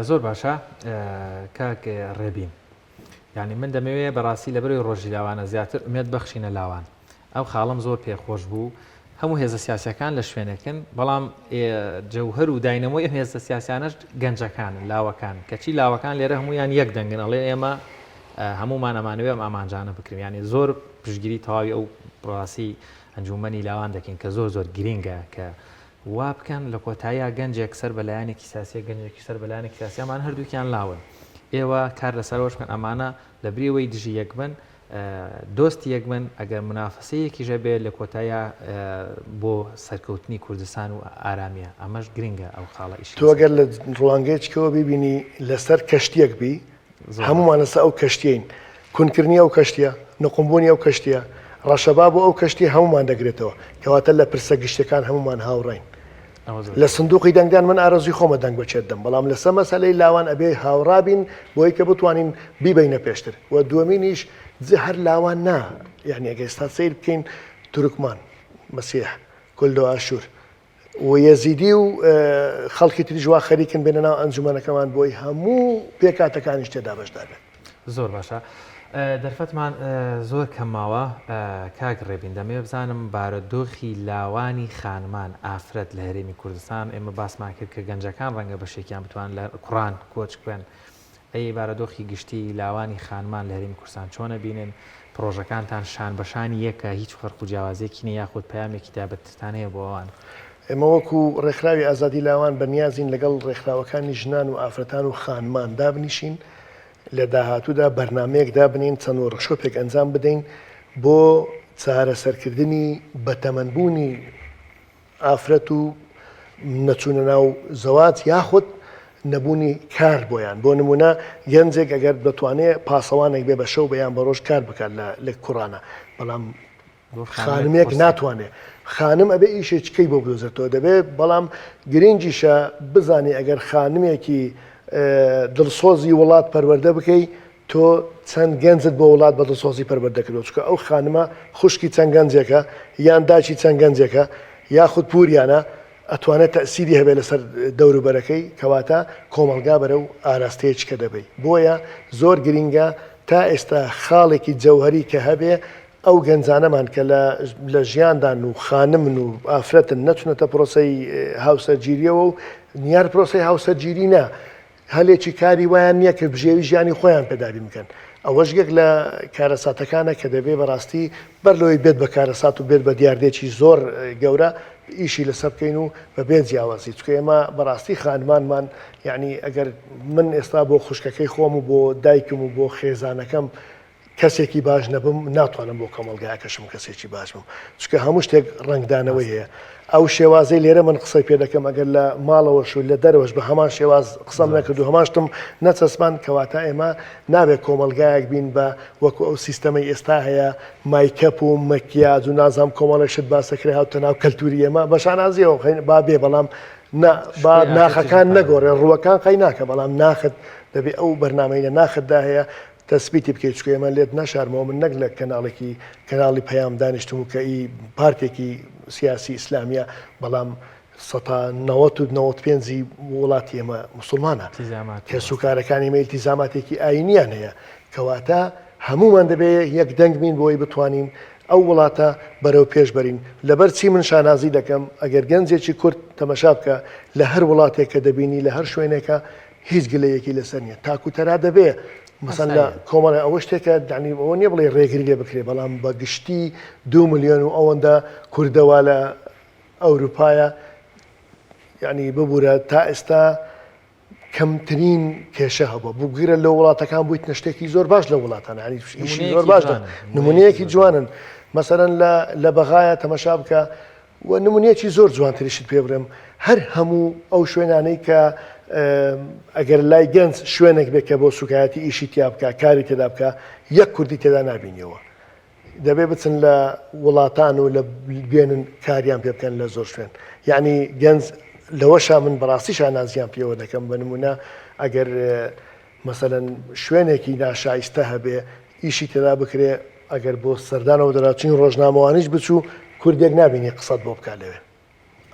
زۆر باشە کاک ڕێبین یعنی من دەمەوێت بەڕاستی لەبەرەوەی ڕۆژی لاوانە زیاتر ئومێد بەخشینە لاوان ئەو خاڵم زۆر پێخۆش بوو هەموو هێزە سیاسەکان لە شوێنەکەن بەڵام جەوهر و داینەمۆی ئەم هێزە سیاسیانەش گەنجەکان لاوەکان کەچی لاوەکان لێرە هەمویان یەک دەنگن ئەڵێ ئێمە هەمومان ئەمانەوێ ئەم ئامانجانە بکرین ینی زۆر پشتگیری تەواوی ئەو ڕاستی ئەنجومەنی لاوان دەکەین کە زۆر زۆر گرینگە کە وا بکەن لە کۆتاییە گەنجێک سەر بەلایەنێکی سیاسی گەنجێکی سەر بەلایەنێکی سیاسیمان هەردووکیان لاون ئێوە کار لەسەرەوەش بکەن ئەمانە لە بریەوەی دژی یەک بن دۆستی یەک بن ئەگەر منافسەیەکیژە بێت لە کۆتاییە بۆ سەرکەوتنی کوردستان و ئارامیە ئەمەش گرینگە ئەو خاڵە ئیش تۆ ئەگەر لە ڕوانگەیەکەوە ببینی لەسەر کەشتێک بی هەمومان لەسەر ئەو کەشتین کونکردنی ئەو کەشتە نقمبوونی ئەو کەشتە ڕەشەبا بۆ ئەو کەشتی هەمومان دەگرێتەوە کەواتە لە پرسە گشتەکان هەمومان هاوڕین لە سندوقی دەنگدان من ئارەزوی خۆمە دەنگ بچێت دەم بەڵام لەسەر مەسەلەی لاوان ئەبێ هاوڕابین بۆی کە بتوانین بیبینە پێشتر و دووەمینیش هەر لاوان نا یعنی ئەگە ئێستا سیر بکەین تورکمان مەسیح کولد و ئاشور و یەزیدی و خەڵکی تری جوا خەریکن بێنە ناو ئەنجومەنەکەمان بۆی هەموو پێکاتەکانیش تێدا بەشدار بێت. زۆر باشە دەرفەتمان زۆر کەماوە کاک ڕێبین دەمێ بزانم بارەدۆخی لاوانی خانمان ئافرەت لە هەرێمی کوردستان ئێمە باسمان کرد کە گەنجەکان ڕەنگە بەشێکیان بتوان لە قورآن کۆچ بکەن ئەی بارەدۆخی گشتی لاوانی خانمان لە هەرێمی کوردستان چۆنە بینن پرۆژەکانتان شان بەشانی یەکە هیچ خەرق و جیاوازێکی نە یاخود پەیامێکی تایبەتتان هەیە بۆ ئەوان ئێمە وەکو ڕێکخراوی ئازادی لاوان بەنیازین لەگەڵ ڕێکخراوەکانی ژنان و ئافرەتان و خانمان دابنیشین لە داهاتوودا بەرنمەیەک دابنین چەند وەرکشۆپێک ئەنجام بدەین بۆ چارەسەرکردنی بەتەمەنبوونی ئافرەت و نەچوونە ناو زەواج یاخود نەبوونی کار بۆیان بۆ نمونە گەنجێک ئەگەر دەتوانێت پاسەوانێک بێ بە شەو بەیان بە ڕۆژ کار بکات لە کوڕانە بەڵام خانمێک ناتوانێت خانم ئەبێ ئیشێکەی بۆ بدۆزێتەوە دەبێت بەڵام گرنگیشە بزانێ ئەگەر خانمێکی دڵسۆزی وڵات پەروەردە بکەی تۆ چەند گەنجت بۆ وڵات بە دڵسۆزی پەروەردەکردەوە چکە ئەو خانمە خوشکی چەند گەنجێکە یان داچی چەند گەنجێکە یاخود پوریانە ئەتوانێت تەسیری هەبێت لەسەر دەوروبەرەکەی کەواتە کۆمەلگا بەرە و ئاراستەیەکە دەبێت بۆیە زۆر گرینگە تا ئێستا خاڵێکی جەوهری کە هەبێ ئەو گەنجانەمان کە لە ژیاندان و خانمن و ئافرەتن نەچونەتە پرۆسەی هاوسەرگیریەوە و نیار پرۆسەی هاوسەرگیری نە هەلێکی کاری وایان نییە کە بژێوی ژیانی خۆیان پێداری بکەن ئەوەش یەک لە کارەساتەکانە کە دەبێت بەڕاستی بەر لەوەی بێت بە کارەسات و بێت بە دیاردێکی زۆر گەورە ئیشی لەسەر بکەین و بە بێت جیاوازی چکە ئێمە بەڕاستی خانمانمان یعنی ئەگەر من ئێستا بۆ خوشکەکەی خۆم و بۆ دایکم و بۆ خێزانەکەم کەسێکی باش نەبم ناتوانم بۆ کۆمەلگایەکەشم کەسێکی باش بم چکە هەموو شتێک ڕنگدانەوەی هەیە ئەو شێوازەی لێرە من قسەی پێ دەکەم ئەگەر لە ماڵەوەش و لە دەرەوەش بە هەمان شێواز قسەم نەکرد و هەماشتم نەچەسمان کەواتە ئێمە نابێت کۆمەلگایەک بین بە وەکو ئەو سیستەمەی ئێستا هەیە مایکەپ و مەکیاج و نازام کۆمەڵێکشت باسەکرێ هاوتە ناو کەلتوری ئێمە بەشانازیەوە با بێ بەڵام ناخەکان نەگۆڕێ ڕووەکان قەی ناکە بەڵام ناخت دەبێت ئەو بەرنامەی لە ناخدا هەیە تەسبیتی بکەیت چکە ئێمە لێت نەشارمەوە من نەک لە کەناڵی پەیام دانیشتم و کە ئی پارتێکی سیاسی ئیسلامیە بەڵام 95 وڵاتی ئێمە موسڵمانە کە سوکارەکانی ئێمە ئیلتیزاماتێکی ئاینیان هەیە کەواتە هەمومان دەبێت یەک دەنگ بین بۆی بتوانین ئەو وڵاتە بەرەو پێش بەرین لەبەر چی من شانازی دەکەم ئەگەر گەنجێکی کورد تەمەشا بکە لە هەر وڵاتێک کە دەبینی لە هەر شوێنێکە هیچ گلەیەکی لەسەر نیە تاکوتەرا دەبێت مثلا لە کۆمەڵی ئەوە شتێکە دانی ئەوە نییە بڵێ ڕێگری لێ بکرێ بەڵام بە گشتی 2 ملیۆن و ئەوەندە کوردەوا لە ئەوروپایە یعنی ببوورە تا ئێستا کەمترین کێشە هەبوو بگیرە لە وڵاتەکان بوویتنە شتێکی زۆر باش لە وڵاتانە ئیشی زۆر باشە نمونەیەکی جوانن مەسەرەن لە بەغایە تەمەشا بکە و نمونەیەکی زۆر جوانتریشت پێ بڕێم هەر هەموو ئەو شوێنانەی کە ئەگەر لای گەنج شوێنێک بێت کە بۆ سوکایەتی ئیشی تیا بکە کاری تێدا بکە یەک کوردی تێدا نبینیەوە دەبێ بچن لە وڵاتان و لە بێنن کاریان پێ بکەن لە زۆر شوێن یعنی گەنج لەوەشا من بەڕاستیشا نازیان پێوە دەکەم بە نمونە ئەگەر مەسەرەن شوێنێکی ناشایستە هەبێ ئیشی تێدا بکرێ ئەگەر بۆ سەردانەوە دەراچین ڕۆژنامەوانیش بچوو کوردێک نبینی قسەت بۆ بکات لەوێ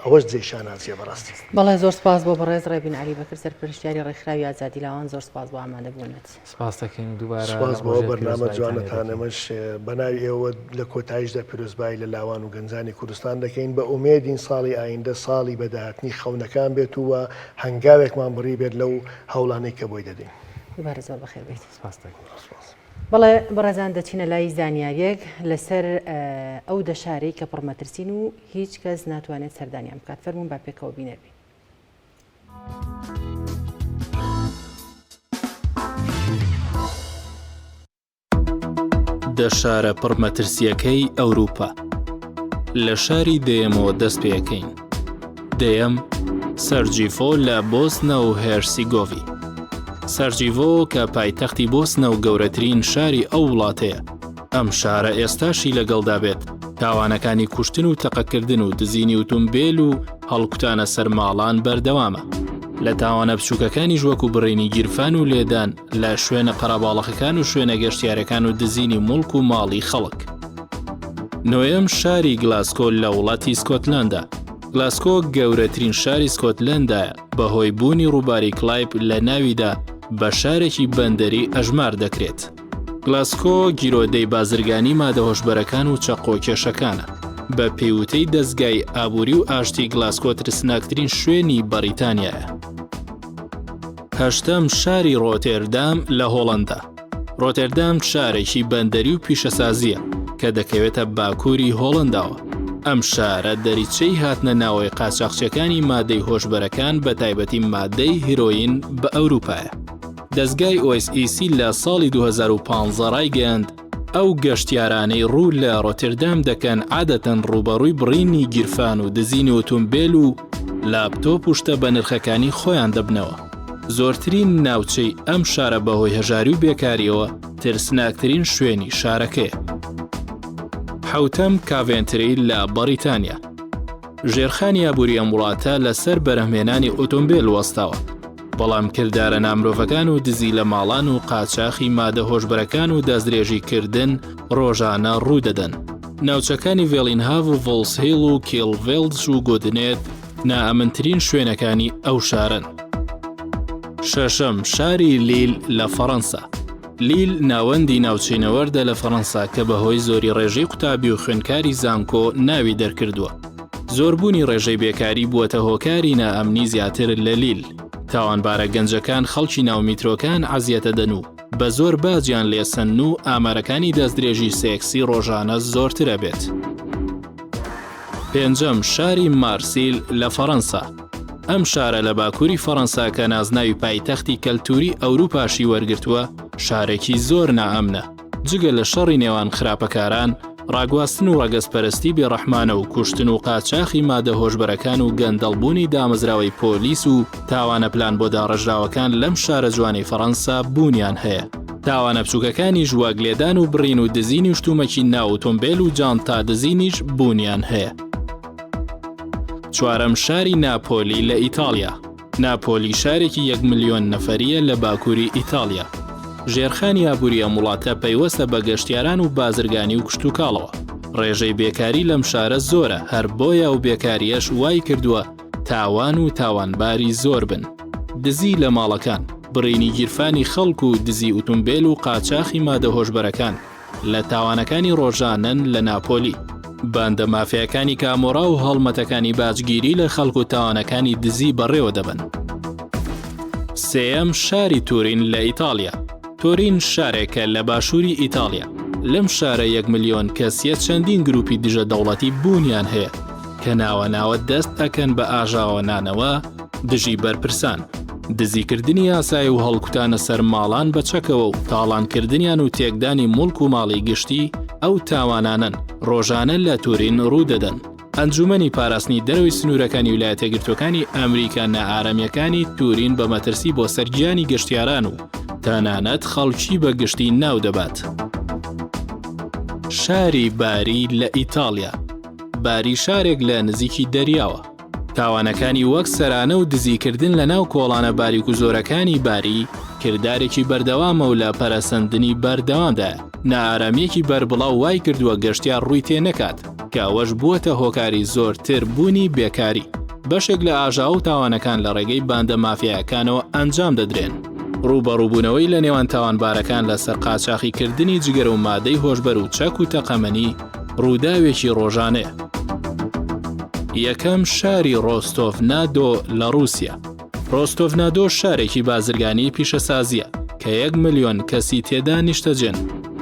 ئەوەش جێشان نازیە بەڕاستی بەڵێ زۆر سپاس بۆ بەڕێز ڕێبین علی بەکر سەرپرشتیاری ڕێکخراوی ئازادی لاوان زۆر سپاس بۆ ئامادە بوونەت سپاس دەکەین دووبارە سپاس بۆ بەرنامە جوانەتانەمەش بەناوی ئێوە لە کۆتاییشدا پیرۆزبایی لە لاوان و گەنجانی کوردستان دەکەین بە ئومێدین ساڵی ئایندە ساڵی بەداهاتنی خەونەکان بێت وە هەنگاوێکمان بڕی بێت لەو هەوڵانەی کە بۆی دەدەین دووبارە زۆر بەخێر بێت سپاس دەکەین بەڵێ بەڕێزان دەچینە لای زانیاریەک لەسەر ئەو دەشارەی کە پڕمەترسین و هیچ کەس ناتوانێت سەردانیان بکات فەرموون با پێکەوە بینەبین دەشارە پڕمەترسیەکەی ئەوروپا لە شاری دێمەوە دەست پێەکەین دێم سەرجیڤۆ لە بۆسنە و هێرسیگۆڤی سەرجیڤۆ کە پایتەختی بۆسنە و گەورەترین شاری ئەو وڵاتەیە ئەم شارە ئێستاشی لەگەڵدا بێت تاوانەکانی کوشتن و تەقەکردن و دزینی ئۆتۆمبیل و هەڵکوتانە سەرماڵان بەردەوامە لە تاوانە بچووکەکانی ژوەک و بڕینی گیرفان و لێدان لە شوێنە قەرەباڵەخەکان و شوێنە گەشتیارەکان و دزینی موڵک و ماڵی خەڵک نۆیەم شاری گلاسکۆ لە وڵاتی سکۆتلاندا گلاسکۆ گەورەترین شاری سکۆتلندایە بەهۆی بوونی ڕووباری کلایپ لە ناویدا بە شارێکی بەندەری ئەژمار دەکرێت. گلاسکۆ گیرۆدەی بازرگانی مادەهۆشبەرەکان و چەقۆکێشەکانە. بە پێوتەی دەستگای ئابووری و ئاشتی گلاسکۆ ترسناکترین شوێنی بەریتانیایە. هەشتەم شاری ڕۆتێردام لە هۆڵەندا. ڕۆتێردام شارێکی بەندەری و پیشەسازیە کە دەکەوێتە باکووری هۆڵەنداوە. ئەم شارە دەریچەی هاتنە ناوەی قاچاقچەکانی مادەی هۆشبەرەکان بە تایبەتی مادەی هیرۆین بە ئەوروپایە. دەستگای OSEC لە ساڵی 2015 ڕایگەیاند ئەو گەشتیارانەی ڕوو لە ڕۆتێردام دەکەن عادەتەن ڕوبەڕووی بڕینی گیرفان و دزینی ئۆتۆمبیل و لاپتۆپ و شتە بە نرخەکانی خۆیان دەبنەوە. زۆرترین ناوچەی ئەم شارە بەهۆی هەژاری و بێکاریەوە ترسناکترین شوێنی شارەکەیە. حوتەم کاڤێنتری لە بەریتانیا. ژێرخانی ئابووری ئەم وڵاتە لەسەر بەرهەمهێنانی ئۆتۆمبیل وەستاوە. بەڵام کردارە نامرۆڤەکان و دزی لە ماڵان و قاچاخی مادە هۆشبەرەکان و دەستدرێژیکردن ڕۆژانە ڕوودەدەن. ناوچەکانی ڤێلینهاڤ و ڤۆڵسهیڵ و کێڵڤێلدز و گۆدنێت نائەمنترین شوێنەکانی ئەو شارن. شەشەم شاری لیل لە فەڕەنسا. لیل ناوەندی ناوچەینەوەردە لە فەڕەنسا کە بەهۆی زۆری ڕێژەی قوتابی و خوێنکاری زانکۆ ناوی دەرکردووە. زۆربوونی ڕێژەی بێکاری بووەتە هۆکاری نائەمنی زیاتر لە لیل. تاوانبارە گەنجەکان خەڵکی ناو میترۆکان عەزیەتە دەن و بە زۆر باجیان لێسەن و ئامارەکانی دەستدرێژی سێکسی ڕۆژانە زۆرترە بێت. پێنجەم شاری مارسیل لە فەڕەنسا. ئەم شارە لە باکووری فەڕەنسا کە نازناوی پایتەختی کەلتوری ئەوروپاشی وەرگرتووە شارێکی زۆر نائەمنە. جگە لە شەڕی نێوان خراپەکاران، ڕاگواستن و ڕەگەزپەرستی بێڕەحمانە و کوشتن و قاچاخی مادە هۆشبەرەکان و گەندەڵبوونی دامەزراوەی پۆلیس و تاوانە پلان بۆ داڕژراوەکان لەم شارە جوانی فەڕەنسا بوونیان هەیە. تاوانە بچووکەکانی ژواگلێدان و بڕین و دزینی و شتومەکی ناو ئۆتۆمبیل و جانتا دزینیش بوونیان هەیە. چوارەم شاری ناپۆلی لە ئیتالیا. ناپۆلی شارێکی 1 ملیۆن نەفەریە لە باکووری ئیتالیا. ژێرخانی ئابووری ئەم وڵاتە پەیوەستە بە گەشتیاران و بازرگانی و کشت و کاڵەوە. ڕێژەی بێکاری لەم شارە زۆرە، هەر بۆیە و بێکاریەش وای کردووە تاوان و تاوانباری زۆر بن. دزی لە ماڵەکان، بڕینی گیرفانی خەڵک و دزی ئۆتۆمبیل و قاچاخی مادە هۆشبەرەکان لە تاوانەکانی ڕۆژانن لە ناپۆلی. باندە مافیەکانی کامۆرا و هەڵمەتەکانی باجگیری لە خەڵک و تاوانەکانی دزی بەڕێوە دەبن. سێەم شاری تورین لە ئیتالیا. تۆرین شارێکە لە باشووری ئیتالیا. لەم شارە 1 ملیۆن کەسیە چەندین گروپی دژە دەوڵەتی بوونیان هەیە کە ناوە دەست ئەکەن بە ئاژاوە نانەوە، دژی بەرپرسان. دزیکردنی یاسای و هەڵکوتانە سەر ماڵان بە چەکەوە و تاڵانکردنیان و تێکدانی مڵک و ماڵی گشتی ئەو تاوانانن ڕۆژانە لە تورین ڕوودەدەن. ئەنجومەنی پاراستنی دەرەوەی سنوورەکانی ویلایەتە یەکگرتووەکانی ئەمریکا نائارەمیەکانی تورین بە مەترسی بۆ سەرگیانی گەشتیاران و تەنانەت خەڵکی بە گشتی ناو دەبات. شاری باری لە ئیتاڵیا. باری شارێک لە نزیکی دەریاوە. تاوانەکانی وەک سەرانە و دزیکردن لە ناو کۆڵانە باریک و زۆرەکانی باری کردارێکی بەردەوامە و لە پەرەسەندنی بەردەوامدایە. نائارەمیەکی بەربڵاو وای کردووە گەشتیار ڕووی تێ نەکات کە ئەوەش بووەتە هۆکاری زۆرتر بوونی بێکاری. بەشێک لە ئاژاو و تاوانەکان لە ڕێگەی باندە مافیایەکانەوە ئەنجام دەدرێن. ڕوبەڕووبوونەوەی لە نێوان تاوانبارەکان لەسەر قاچاقیکردنی جگەر و مادەی هۆشبەر و چەک و تەقەمەنی ڕووداوێکی ڕۆژانەیە. یەکەم شاری ڕۆستۆڤنادۆ لە رووسیا. ڕۆستۆڤنادۆ شارێکی بازرگانی پیشەسازیە کە 1 ملیۆن کەسی تێدا نیشتەجێن.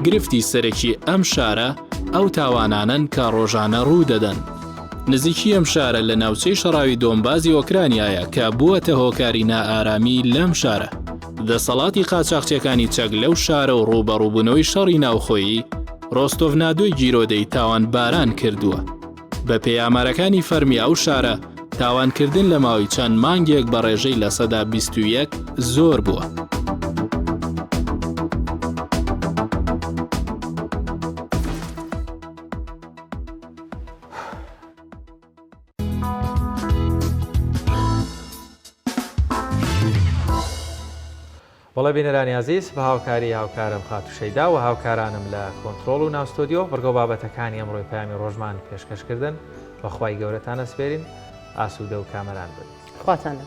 گرفتی سەرەکی ئەم شارە ئەو تاوانانن کە ڕۆژانە ڕوو دەدەن. نزیکی ئەم شارە لە ناوچەی شەڕاوی دۆنبازی ئۆکرانیایە کە بووەتە هۆکاری نائارامی لەم شارە. دەسەڵاتی قاچاقچیەکانی چەک لەو شارە و ڕوبەڕووبوونەوەی شەڕی ناوخۆیی ڕۆستۆڤنادۆی گیرۆدەی تاوان باران کردووە. بە پێیامارەکانی فەرمی ئەو شارە تاوانکردن لە ماوەی چەند مانگێک بە ڕێژەی لە سەدا 21 زۆر بووە. وڵە بینەرانی عزیز بە هاوکاری هاوکارم خاتو شەیدا و هاوکارانم لە کۆنتترۆل و ناوستۆدیۆ بەرگۆ بابەتەکانی ئەمڕۆی پامی ڕۆژمان پێشکەشکردن بەخوای گەورەتان ئەسپێرین ئاسوودە و کامەران بن. خواتانە.